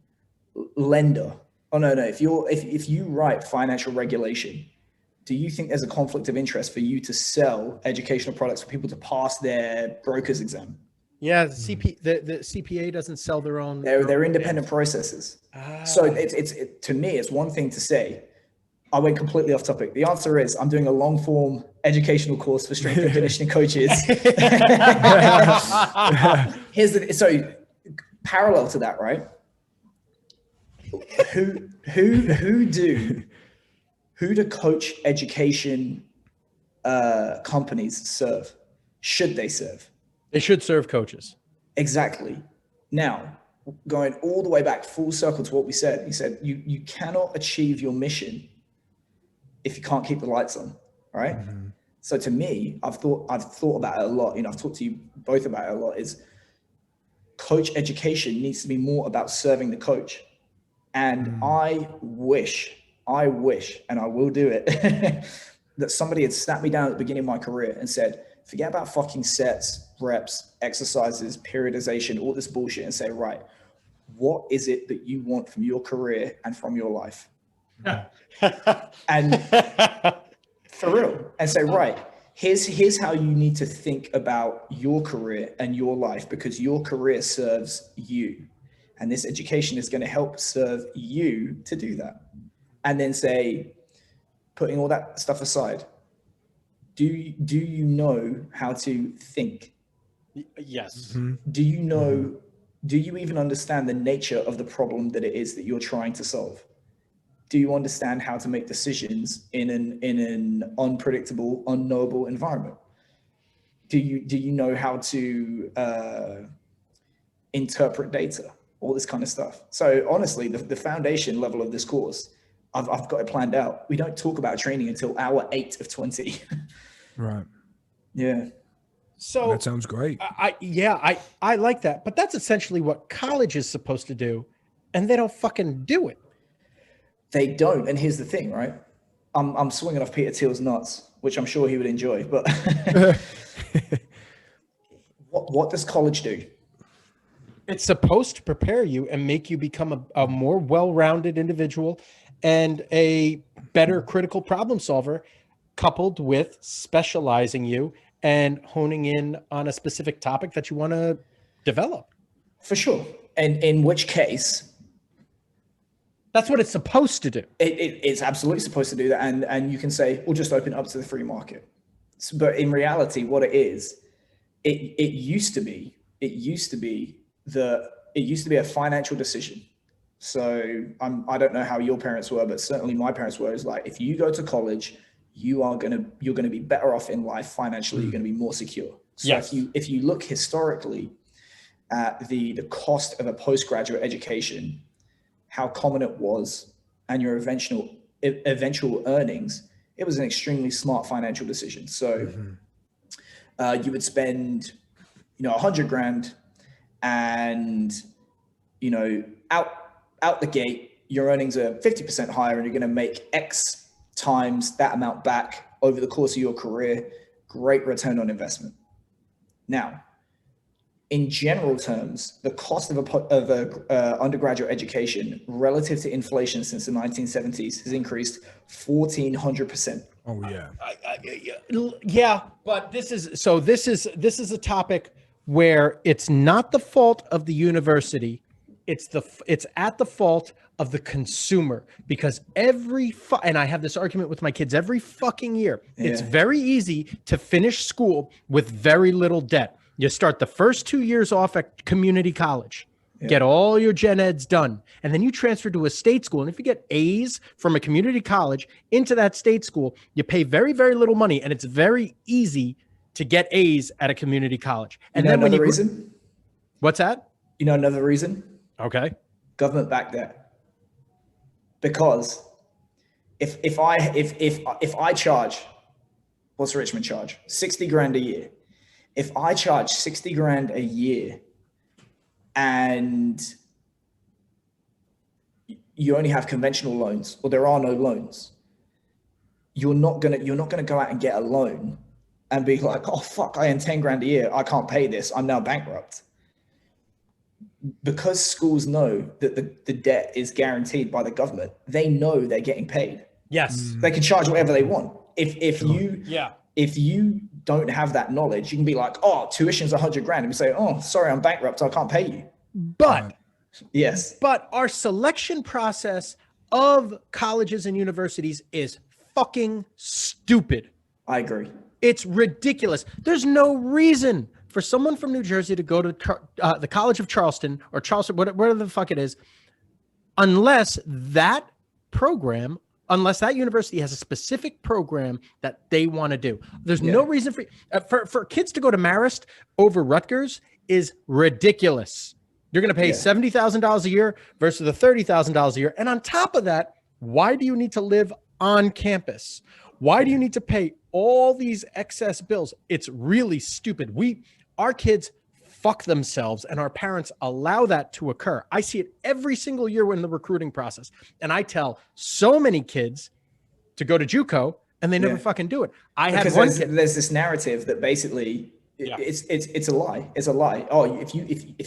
lender, if you write financial regulation, do you think there's a conflict of interest for you to sell educational products for people to pass their broker's exam? Yeah, the CPA doesn't sell their own. They're independent processes. So it's to me, it's one thing to say, I went completely off topic. The answer is I'm doing a long form educational course for strength and conditioning coaches. So parallel to that, right? Who do coach education companies serve? Should they serve? They should serve coaches. Exactly. Now, going all the way back full circle to what we said, he said, you cannot achieve your mission if you can't keep the lights on, right? Mm-hmm. So to me, I've thought about it a lot. I've talked to you both about it a lot, is coach education needs to be more about serving the coach. And I wish, and I will do it, that somebody had sat me down at the beginning of my career and said, forget about fucking sets, reps, exercises, periodization, all this bullshit, and say, right, what is it that you want from your career and from your life? And for real, and say, right, here's how you need to think about your career and your life, because your career serves you. And this education is going to help serve you to do that. And then say, putting all that stuff aside, do you know how to think? Yes. Mm-hmm. Do you even understand the nature of the problem that it is that you're trying to solve? Do you understand how to make decisions in an unpredictable, unknowable environment? Do you know how to interpret data? All this kind of stuff. So honestly, the foundation level of this course, I've got it planned out. We don't talk about training until hour 8 of 20. Right. Yeah. So that sounds great. I like that, but that's essentially what college is supposed to do, and they don't fucking do it. They don't. And here's the thing, right? I'm swinging off Peter Thiel's nuts, which I'm sure he would enjoy, but what does college do? It's supposed to prepare you and make you become a more well-rounded individual and a better critical problem solver, coupled with specializing you and honing in on a specific topic that you want to develop. For sure. And in which case, that's what it's supposed to do. It's absolutely supposed to do that. And you can say, we'll just open it up to the free market. But in reality, what it is, it used to be a financial decision. So I don't know how your parents were, but certainly my parents were, is like, if you go to college, you're going to be better off in life financially. You're going to be more secure. So yes. If you look historically at the cost of a postgraduate education, how common it was, and your eventual earnings, it was an extremely smart financial decision. So you would spend, $100,000, and out the gate, your earnings are 50% higher, and you're going to make X times that amount back over the course of your career. Great return on investment. Now, in general terms, the cost of a undergraduate education relative to inflation since the 1970s has increased 1,400%. Oh yeah. Yeah, but this is a topic where it's not the fault of the university. It's at the fault of the consumer, because and I have this argument with my kids every fucking year. Yeah. It's very easy to finish school with very little debt. You start the first 2 years off at community college, get all your gen eds done, and then you transfer to a state school. And if you get A's from a community college into that state school, you pay very, very little money, and it's very easy to get A's at a community college. And then when reason? What's that? You know another reason? Okay. Government backed debt. Because if I charge, what's Richmond charge? 60 grand a year. If I charge 60 grand a year and you only have conventional loans, or there are no loans, you're not gonna go out and get a loan and be like, oh fuck, I earn 10 grand a year, I can't pay this, I'm now bankrupt. Because schools know that the debt is guaranteed by the government, they know they're getting paid. Yes. They can charge whatever they want. If you don't have that knowledge, you can be like, oh, tuition's 100 grand. And you say, oh, sorry, I'm bankrupt, I can't pay you. But yes. But our selection process of colleges and universities is fucking stupid. I agree. It's ridiculous. There's no reason for someone from New Jersey to go to the College of Charleston or Charleston, whatever the fuck it is, unless that university has a specific program that they want to do. There's no reason for kids to go to Marist over Rutgers is ridiculous. You're going to pay $70,000 a year versus the $30,000 a year. And on top of that, why do you need to live on campus? Why do you need to pay all these excess bills? It's really stupid. Our kids fuck themselves, and our parents allow that to occur. I see it every single year in the recruiting process. And I tell so many kids to go to JUCO, and they never fucking do it. There's this narrative that basically it's a lie. It's a lie. Oh, if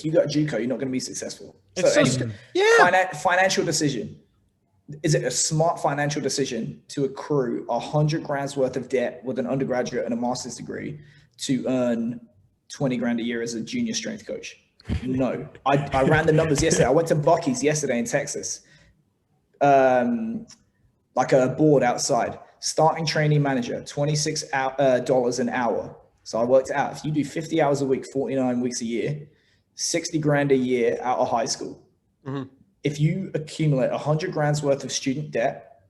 you got JUCO, you're not going to be successful. Financial decision. Is it a smart financial decision to accrue 100 grand's worth of debt with an undergraduate and a master's degree to earn 20 grand a year as a junior strength coach? No. I ran the numbers yesterday. I went to Buc-ee's yesterday in Texas, like a board outside. Starting training manager, $26 an hour. So I worked it out. If you do 50 hours a week, 49 weeks a year, 60 grand a year out of high school. Mm-hmm. If you accumulate 100 grand's worth of student debt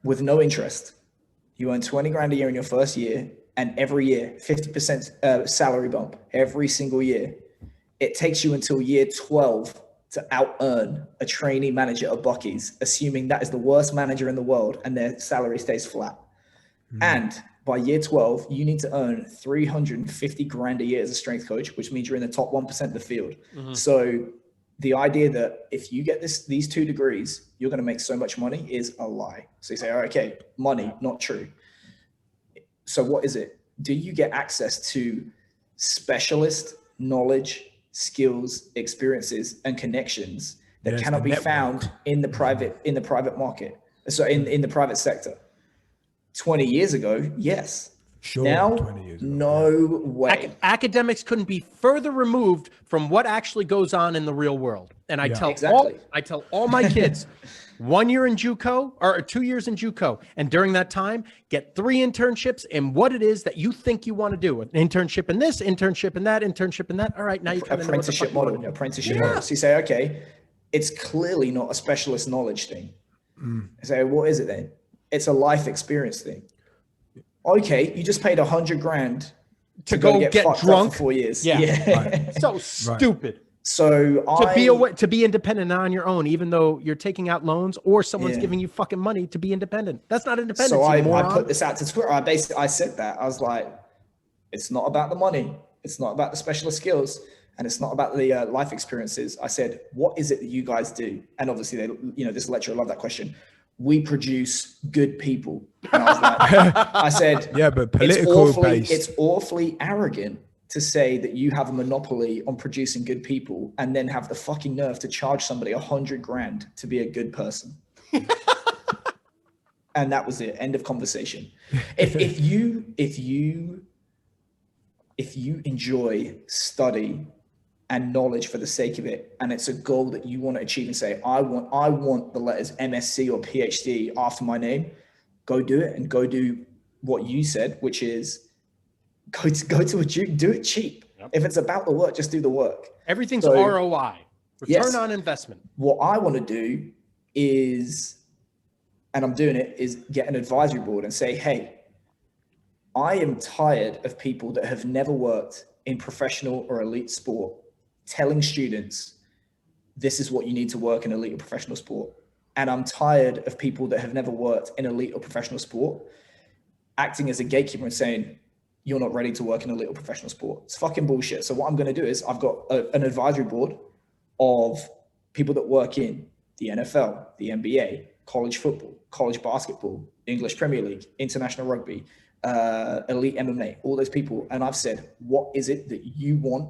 with no interest, you earn 20 grand a year in your first year, and every year, 50% salary bump every single year. It takes you until year 12 to out-earn a trainee manager at Buc-ee's, assuming that is the worst manager in the world and their salary stays flat. Mm. And by year 12, you need to earn 350 grand a year as a strength coach, which means you're in the top 1% of the field. Mm-hmm. So the idea that if you get these 2 degrees, you're going to make so much money is a lie. So you say, okay, money, not true. So what is it? Do you get access to specialist knowledge, skills, experiences, and connections that cannot be found in the private market? So in the private sector. 20 years ago, yes. Sure. Now, 20 years ago, no way. Academics couldn't be further removed from what actually goes on in the real world. And I tell all my kids, 1 year in JUCO or 2 years in JUCO, and during that time, get 3 internships in what it is that you think you want to do. An internship in this, internship in that, internship in that. All right, now you kind of know what the fuck you want to do. Apprenticeship model. So you say, okay, it's clearly not a specialist knowledge thing. You say, what is it then? It's a life experience thing. Okay, you just paid 100 grand to go get drunk for 4 years. Yeah. Right. So stupid. So to be independent on your own, even though you're taking out loans or someone's giving you fucking money to be independent. That's not independence. So I put this out to Twitter. I said that. I was like, it's not about the money. It's not about the specialist skills. And it's not about the life experiences. I said, what is it that you guys do? And obviously, this lecturer loved that question. We produce good people. And I was like, I said, yeah, but it's awfully arrogant to say that you have a monopoly on producing good people and then have the fucking nerve to charge somebody 100 grand to be a good person. And that was it. End of conversation. If you enjoy study and knowledge for the sake of it, and it's a goal that you want to achieve and say, I want the letters MSc or PhD after my name, go do it and go do what you said, which is go to a gym, do it cheap. Yep. If it's about the work, just do the work. Everything's ROI, return on investment. What I want to do is, and I'm doing it, is get an advisory board and say, hey, I am tired of people that have never worked in professional or elite sport telling students, this is what you need to work in elite or professional sport. And I'm tired of people that have never worked in elite or professional sport acting as a gatekeeper and saying, you're not ready to work in elite or professional sport. It's fucking bullshit. So what I'm going to do is I've got an advisory board of people that work in the NFL, the NBA, college football, college basketball, English Premier League, international rugby, elite MMA, all those people. And I've said, what is it that you want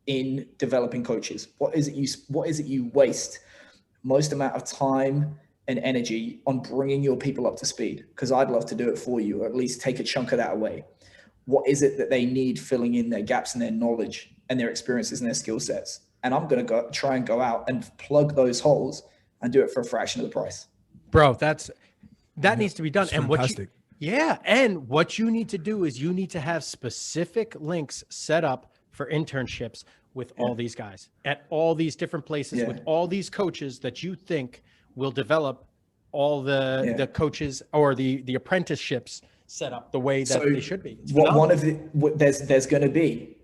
in developing coaches? What is it you waste most amount of time and energy on bringing your people up to speed? Because I'd love to do it for you, or at least take a chunk of that away. What is it that they need filling in their gaps in their knowledge and their experiences and their skill sets? And I'm going to try and go out and plug those holes and do it for a fraction of the price. Bro, that needs to be done. And fantastic. and what you need to do is you need to have specific links set up for internships with all these guys at all these different places with all these coaches that you think will develop all the coaches or the apprenticeships set up the way that they should be. There's going to be,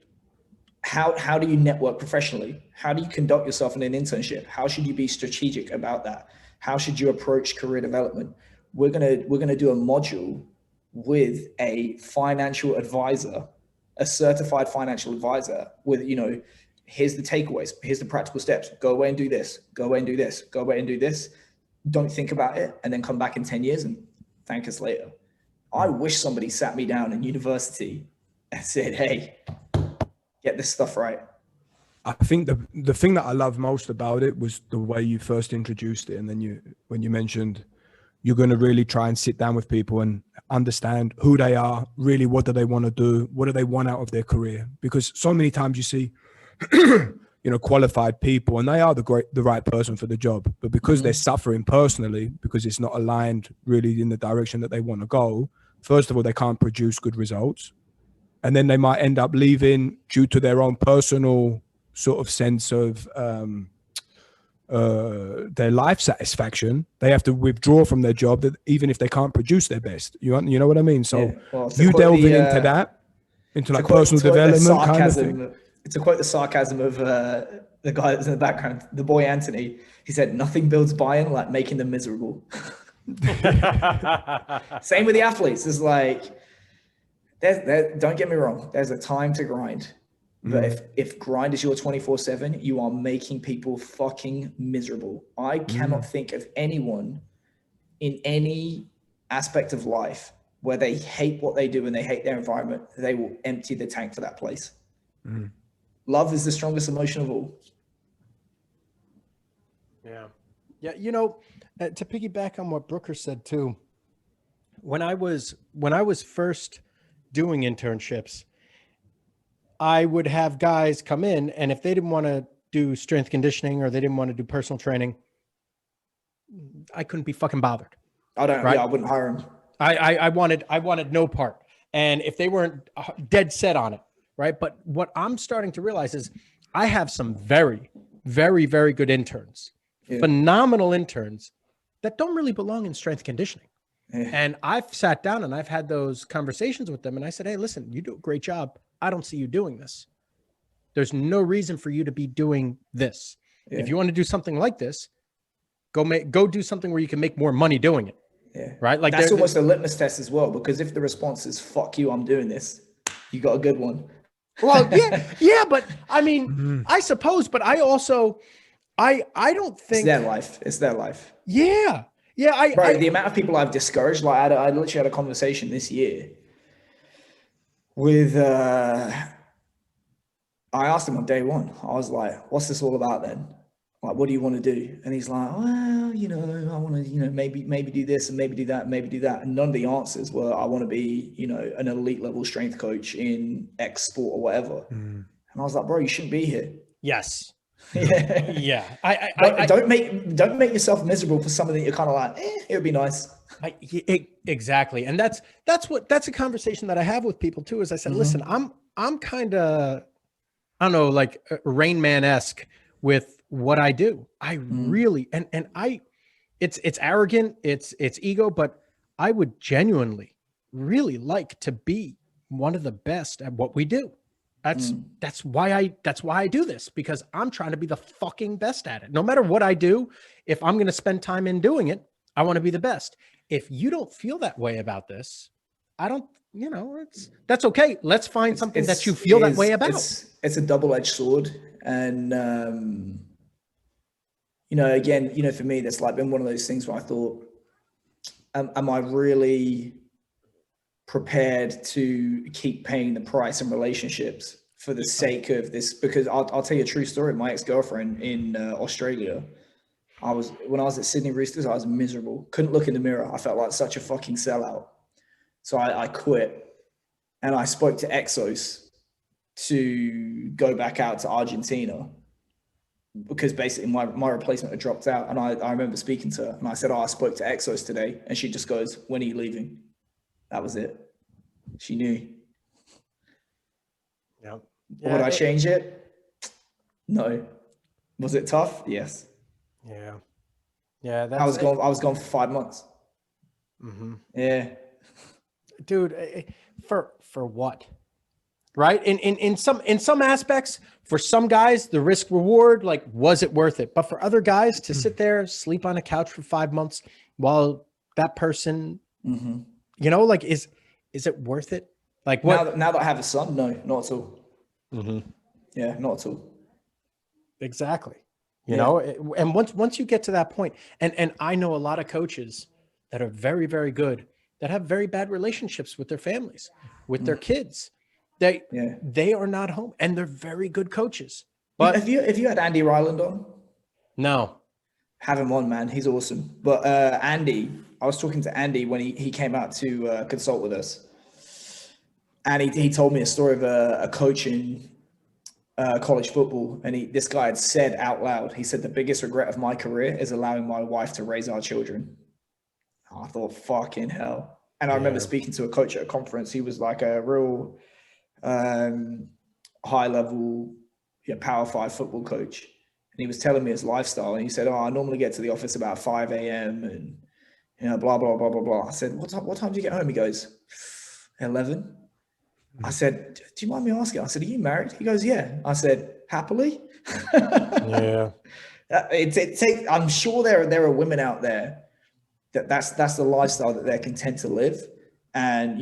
how do you network professionally? How do you conduct yourself in an internship? How should you be strategic about that? How should you approach career development? We're gonna do a module with a financial advisor, a certified financial advisor with, here's the takeaways, here's the practical steps. Go away and do this, go away and do this, go away and do this. Don't think about it and then come back in 10 years and thank us later. I wish somebody sat me down in university and said, hey, get this stuff right. I think the thing that I love most about it was the way you first introduced it. And then when you mentioned you're going to really try and sit down with people and understand who they are, really, what do they want to do? What do they want out of their career? Because so many times you see, qualified people and they are the right person for the job, but because they're suffering personally, because it's not aligned really in the direction that they want to go, first of all, they can't produce good results. And then they might end up leaving due to their own personal sort of sense of their life satisfaction. They have to withdraw from their job, that even if they can't produce their best. You know what I mean? So you delving into that, into like personal development kind of thing. To quote the sarcasm of the guy that's in the background, the boy Anthony, he said, nothing builds buy-in like making them miserable. Same with the athletes. It's like, don't get me wrong, there's a time to grind. But if grind is your 24/7, you are making people fucking miserable. I cannot think of anyone in any aspect of life where they hate what they do and they hate their environment. They will empty the tank for that place. Love is the strongest emotion of all. Yeah. To piggyback on what Brooker said too, when I was first doing internships, I would have guys come in, and if they didn't want to do strength conditioning or they didn't want to do personal training, I couldn't be fucking bothered. I wouldn't hire them. I wanted no part. And if they weren't dead set on it, right? But what I'm starting to realize is I have some very, very, very good interns, phenomenal interns that don't really belong in strength conditioning. And I've sat down and I've had those conversations with them. And I said, hey, listen, you do a great job. I don't see you doing this. There's no reason for you to be doing this. If you want to do something like this, go do something where you can make more money doing it. Right? Like that's almost a litmus test as well, because if the response is fuck you, I'm doing this, you got a good one. Well, yeah, but I mean, I suppose, but I also, I don't think it's their life. Yeah. The amount of people I've discouraged, like I literally had a conversation this year with, I asked him on day one, I was like, what's this all about then? Like, what do you want to do? And he's like, well, I want to, maybe do this and maybe do that, and maybe do that. And none of the answers were, I want to be, an elite level strength coach in X sport or whatever. And I was like, bro, you shouldn't be here. Yes. Yeah. Yeah. Don't make yourself miserable for something that you're kind of like, it would be nice. Exactly. And that's a conversation that I have with people too, is I said, listen, I'm kind of, I don't know, like Rain Man-esque with what I do. I really, and it's arrogant, it's ego, but I would genuinely really like to be one of the best at what we do. That's why I do this, because I'm trying to be the fucking best at it. No matter what I do, if I'm going to spend time in doing it, I want to be the best. If you don't feel that way about this, I don't, that's okay. Let's find something that you feel that way about. It's a double-edged sword. And, again, for me, that's like been one of those things where I thought, am I really prepared to keep paying the price in relationships for the sake of this? Because I'll tell you a true story. My ex-girlfriend in Australia, when I was at Sydney Roosters, I was miserable. Couldn't look in the mirror. I felt like such a fucking sellout. So I quit, and I spoke to Exos to go back out to Argentina, because basically my replacement had dropped out. And I remember speaking to her, and I said, I spoke to Exos today. And she just goes, when are you leaving? That was it. She knew. Yeah. Would I change it? No. Was it tough? Yes. Yeah. Yeah. I was gone for 5 months. Yeah. Dude, for what? Right? In some aspects, for some guys, the risk reward, like, was it worth it? But for other guys to sit there, sleep on a couch for 5 months while that person, like, is it worth it? Like, what? Now that I have a son, no, not at all. Yeah, not at all. Exactly. You know, and once you get to that point, and I know a lot of coaches that are very, very good, that have very bad relationships with their families, with their kids. They are not home, and they're very good coaches. But have you had Andy Ryland on? No. Have him on, man. He's awesome. But Andy, I was talking to Andy when he came out to consult with us, and he told me a story of a coach in college football, and this guy had said out loud, he said, the biggest regret of my career is allowing my wife to raise our children. I thought, fucking hell. And I remember speaking to a coach at a conference. He was like a real high level, Power 5 football coach. And he was telling me his lifestyle. And he said, I normally get to the office about 5 a.m. and, blah, blah, blah, blah, blah. I said, what time do you get home? He goes, 11. I said, do you mind me asking? I said, are you married? He goes, yeah. I said, happily? Yeah. I'm sure there are women out there that's the lifestyle that they're content to live, and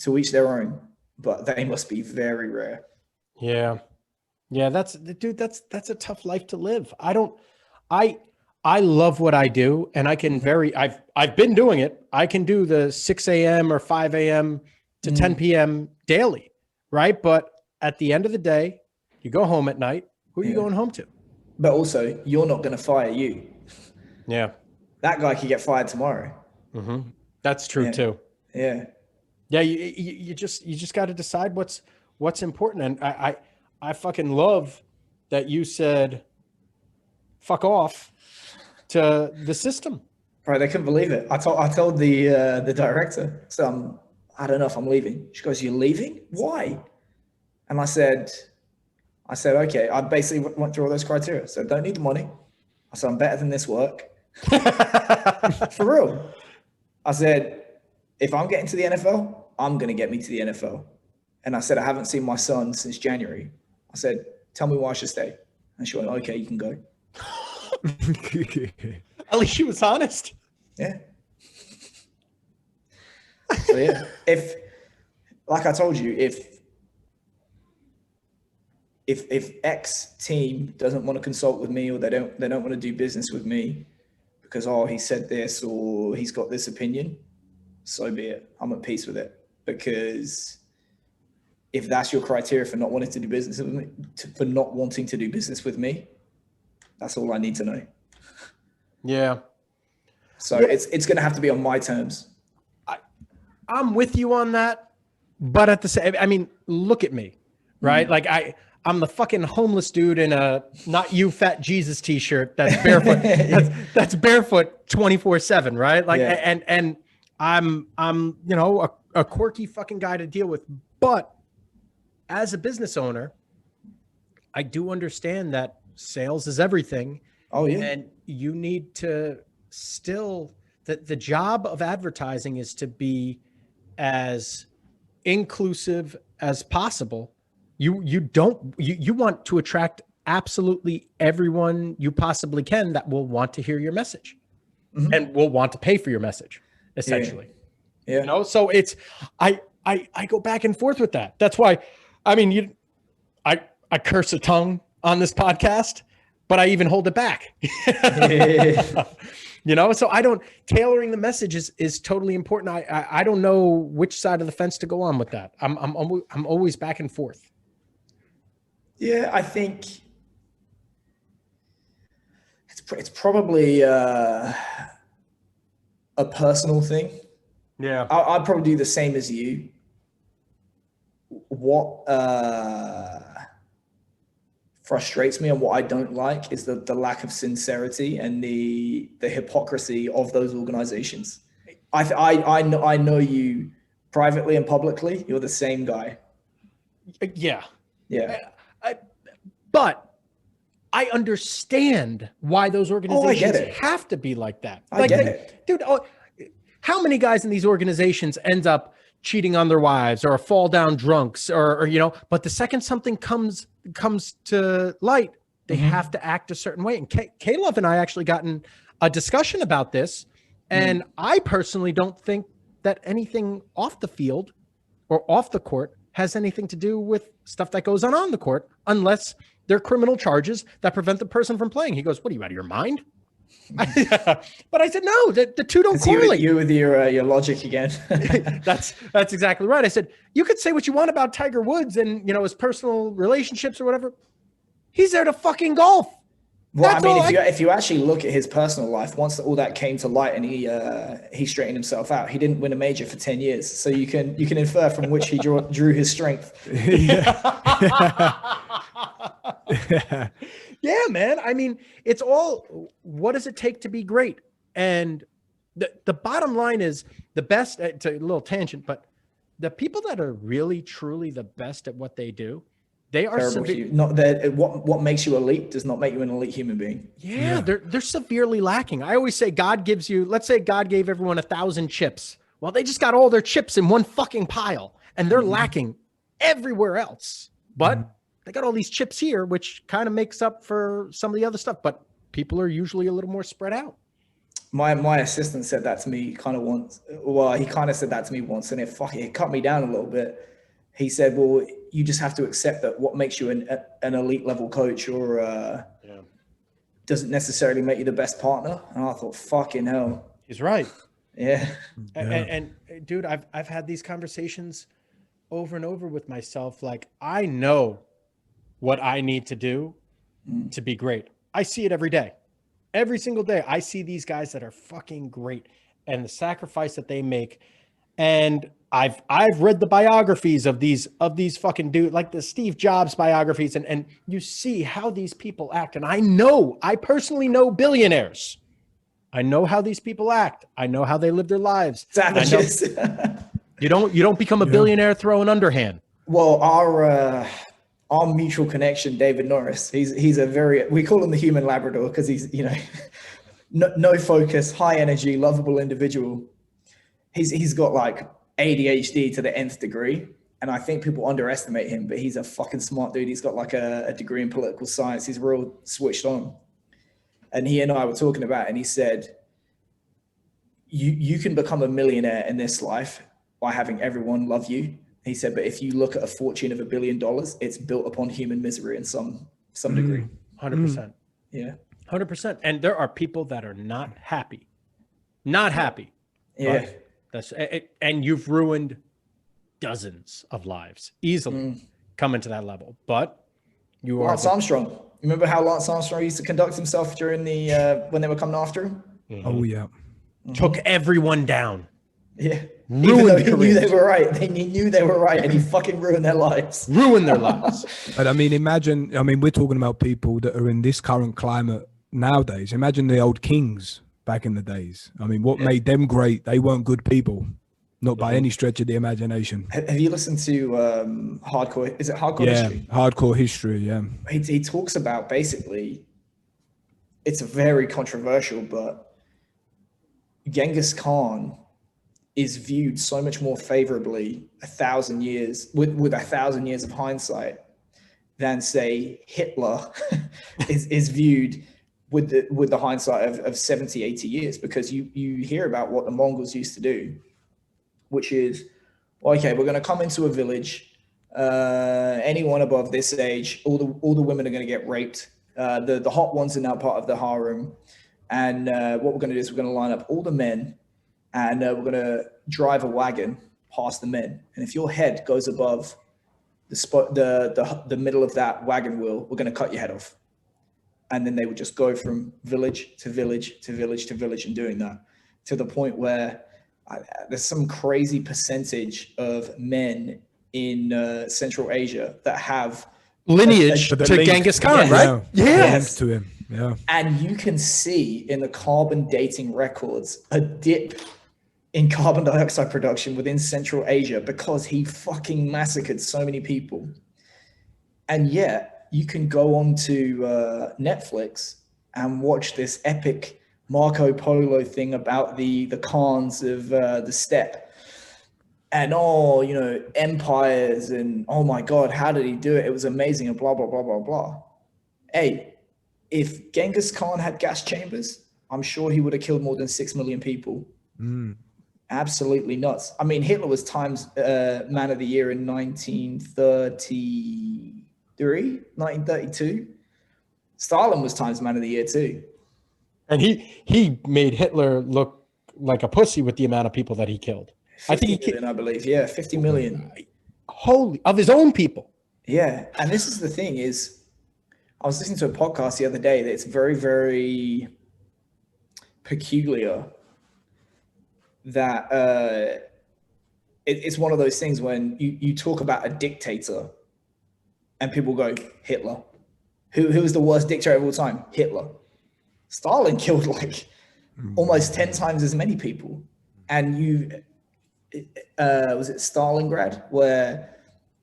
to each their own, but they must be very rare. Yeah that's a tough life to live. I love what I do, and I can I've been doing it. I can do the 6 a.m. or 5 a.m. to 10 p.m. daily, right? But at the end of the day, you go home at night. Who are you going home to? But also, you're not going to fire you. Yeah. That guy could get fired tomorrow. That's true too. Yeah. Yeah. You just got to decide what's important. And I fucking love that you said, fuck off to the system. Right. They couldn't believe it. I told the director, so I don't know if I'm leaving. She goes, you're leaving? Why? And I said, okay. I basically went through all those criteria. So don't need the money. I said, I'm better than this work. For real. I said, if I'm getting to the NFL, I'm going to get me to the NFL. And I said, I haven't seen my son since January. I said, tell me why I should stay. And she went, okay, you can go. At least she was honest. Yeah. So yeah, if, like I told you, if X team doesn't want to consult with me, or they don't want to do business with me because, he said this or he's got this opinion, so be it. I'm at peace with it. Because if that's your criteria for not wanting to do business with me, that's all I need to know. Yeah. So it's going to have to be on my terms. I'm with you on that, but at the same, look at me. right? Like I'm the fucking homeless dude in a not you fat Jesus t-shirt that's barefoot. that's barefoot 24/7, right? Like, and I'm you know, a quirky fucking guy to deal with. But as a business owner, I do understand that sales is everything. Oh yeah. And you need to still, the job of advertising is to be as inclusive as possible. You want to attract absolutely everyone you possibly can that will want to hear your message and will want to pay for your message, essentially. Yeah. You know, so it's, I go back and forth with that. That's why, I mean, I curse a tongue on this podcast, but I even hold it back. You know, so tailoring the message is totally important. I don't know which side of the fence to go on with that. I'm always back and forth. Yeah, I think it's probably a personal thing. Yeah, I'd probably do the same as you. What frustrates me and what I don't like is the lack of sincerity and the hypocrisy of those organizations. I know you privately and publicly. You're the same guy. Yeah. But I understand why those organizations have to be like that. I get it. Dude, how many guys in these organizations end up cheating on their wives or fall down drunks or you know, but the second something comes to light, they have to act a certain way. And Caleb and I actually gotten a discussion about this. And I personally don't think that anything off the field or off the court has anything to do with stuff that goes on the court, unless they're criminal charges that prevent the person from playing. He goes, "What are you, out of your mind?" But I said, no, the two don't correlate. You with your logic again. That's exactly right. I said, you could say what you want about Tiger Woods and, you know, his personal relationships or whatever. He's there to fucking golf. Well, I mean, if you actually look at his personal life, once all that came to light and he straightened himself out, he didn't win a major for 10 years. So you can infer from which he drew his strength. Yeah, man. I mean, it's all, what does it take to be great? And the bottom line is the best, it's a little tangent, but the people that are really, truly the best at what they do, they are not that what makes you elite does not make you an elite human being. Yeah, they're severely lacking. I always say God gives you, let's say God gave everyone 1,000 chips. Well, they just got all their chips in one fucking pile and they're lacking everywhere else. But they got all these chips here, which kind of makes up for some of the other stuff. But people are usually a little more spread out. My assistant said that to me kind of once. Well, he kind of said that to me once, and it cut me down a little bit. He said, well, you just have to accept that what makes you an elite level coach or doesn't necessarily make you the best partner. And I thought, fucking hell. He's right. Yeah. And dude, I've had these conversations over and over with myself. Like, I know what I need to do to be great. I see it every day. Every single day, I see these guys that are fucking great and the sacrifice that they make. And I've read the biographies of these fucking dudes, like the Steve Jobs biographies, and you see how these people act. And I personally know billionaires. I know how these people act. I know how they live their lives. Savages. You don't become a billionaire throwing underhand. Well, our mutual connection, David Norris, he's a very, we call him the human Labrador because he's, you know, no focus, high energy, lovable individual. He's got like ADHD to the nth degree. And I think people underestimate him, but he's a fucking smart dude. He's got like a degree in political science. He's real switched on. And he and I were talking about it, and he said, you can become a millionaire in this life by having everyone love you. He said, but if you look at a fortune of $1 billion, it's built upon human misery in some degree. 100%. Yeah. 100%. And there are people that are not happy. Not happy. Yeah. That's it. And you've ruined dozens of lives easily coming to that level. But you are Lance Armstrong. Remember how Lance Armstrong used to conduct himself during the when they were coming after him? Oh yeah. Took everyone down. Yeah. Ruined Even though he knew careers. they were right. He knew they were right, and he fucking ruined their lives. Ruin their lives. But I mean, imagine, I mean, we're talking about people that are in this current climate nowadays. Imagine the old kings back in the days. I mean, what made them great? They weren't good people, not by any stretch of the imagination. Have you listened to Hardcore? Is it Hardcore History? Hardcore History, yeah. He talks about basically, it's very controversial, but Genghis Khan is viewed so much more favorably 1,000 years with 1,000 years of hindsight than say Hitler is viewed with the hindsight of 70, 80 years, because you hear about what the Mongols used to do, which is, okay, we're going to come into a village, anyone above this age, all the women are going to get raped. The hot ones are now part of the harem. And what we're going to do is we're going to line up all the men, and we're going to drive a wagon past the men. And if your head goes above the middle of that wagon wheel, we're going to cut your head off. And then they would just go from village to village to village to village and doing that, to the point where there's some crazy percentage of men in Central Asia that have Lineage to Genghis Khan, right? Yes. To him. Yeah. And you can see in the carbon dating records a dip in carbon dioxide production within Central Asia because he fucking massacred so many people. And yet you can go on to Netflix and watch this epic Marco Polo thing about the Khans of the steppe. And empires, and oh my God, how did he do it? It was amazing, and blah, blah, blah, blah, blah. Hey, if Genghis Khan had gas chambers, I'm sure he would have killed more than 6 million people. Absolutely nuts. I mean, Hitler was Times Man of the Year in 1932. Stalin was Times Man of the Year too. And he made Hitler look like a pussy with the amount of people that he killed. 50 million, I believe. Yeah, 50 million. Holy, of his own people. Yeah. And this is the thing is, I was listening to a podcast the other day that it's very, very peculiar that it's one of those things when you talk about a dictator and people go, Hitler. Who was the worst dictator of all time? Hitler. Stalin killed like almost 10 times as many people. And was it Stalingrad, where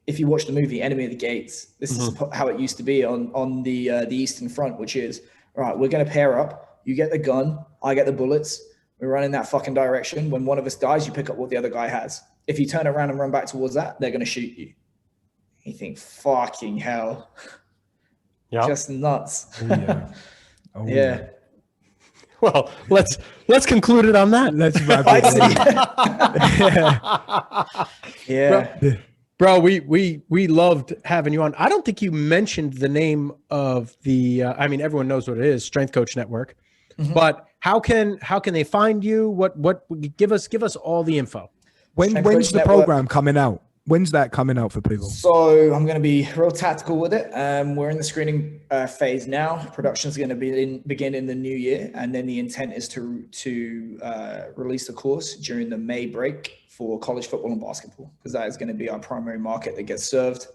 if you watch the movie Enemy of the Gates, this is how it used to be on the Eastern Front, which is, all right, we're going to pair up. You get the gun, I get the bullets. We run in that fucking direction. When one of us dies, you pick up what the other guy has. If you turn around and run back towards that, they're going to shoot you. You think, fucking hell. Yeah. Just nuts. Yeah. Well, let's conclude it on that. Let's wrap it. Yeah. Bro, we loved having you on. I don't think you mentioned the name of the I mean, everyone knows what it is, Strength Coach Network. But how can they find you? What give us all the info. When's the program coming out? When's that coming out for people? So I'm going to be real tactical with it. We're in the screening phase now. Production is going to begin in the new year, and then the intent is to release the course during the May break for college football and basketball, because that is going to be our primary market that gets served.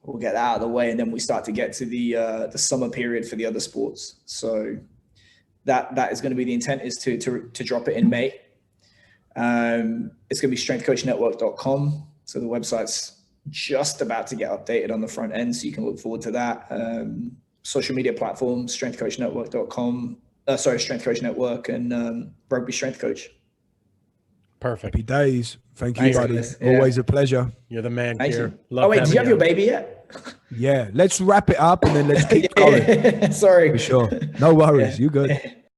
We'll get that out of the way, and then we start to get to the summer period for the other sports. So that is going to be the intent, is to drop it in May. It's going to be strengthcoachnetwork.com. So the website's just about to get updated on the front end, so you can look forward to that. Social media platforms, strengthcoachnetwork.com, Strength Coach Network, and Rugby Strength Coach. Perfect. Happy days. Thank you, buddy. Yeah. Always a pleasure. You're the man, Thank Keir. you. Oh, wait, do you have your baby yet? Yeah, let's wrap it up and then let's keep going. Sorry. For sure. No worries. You good.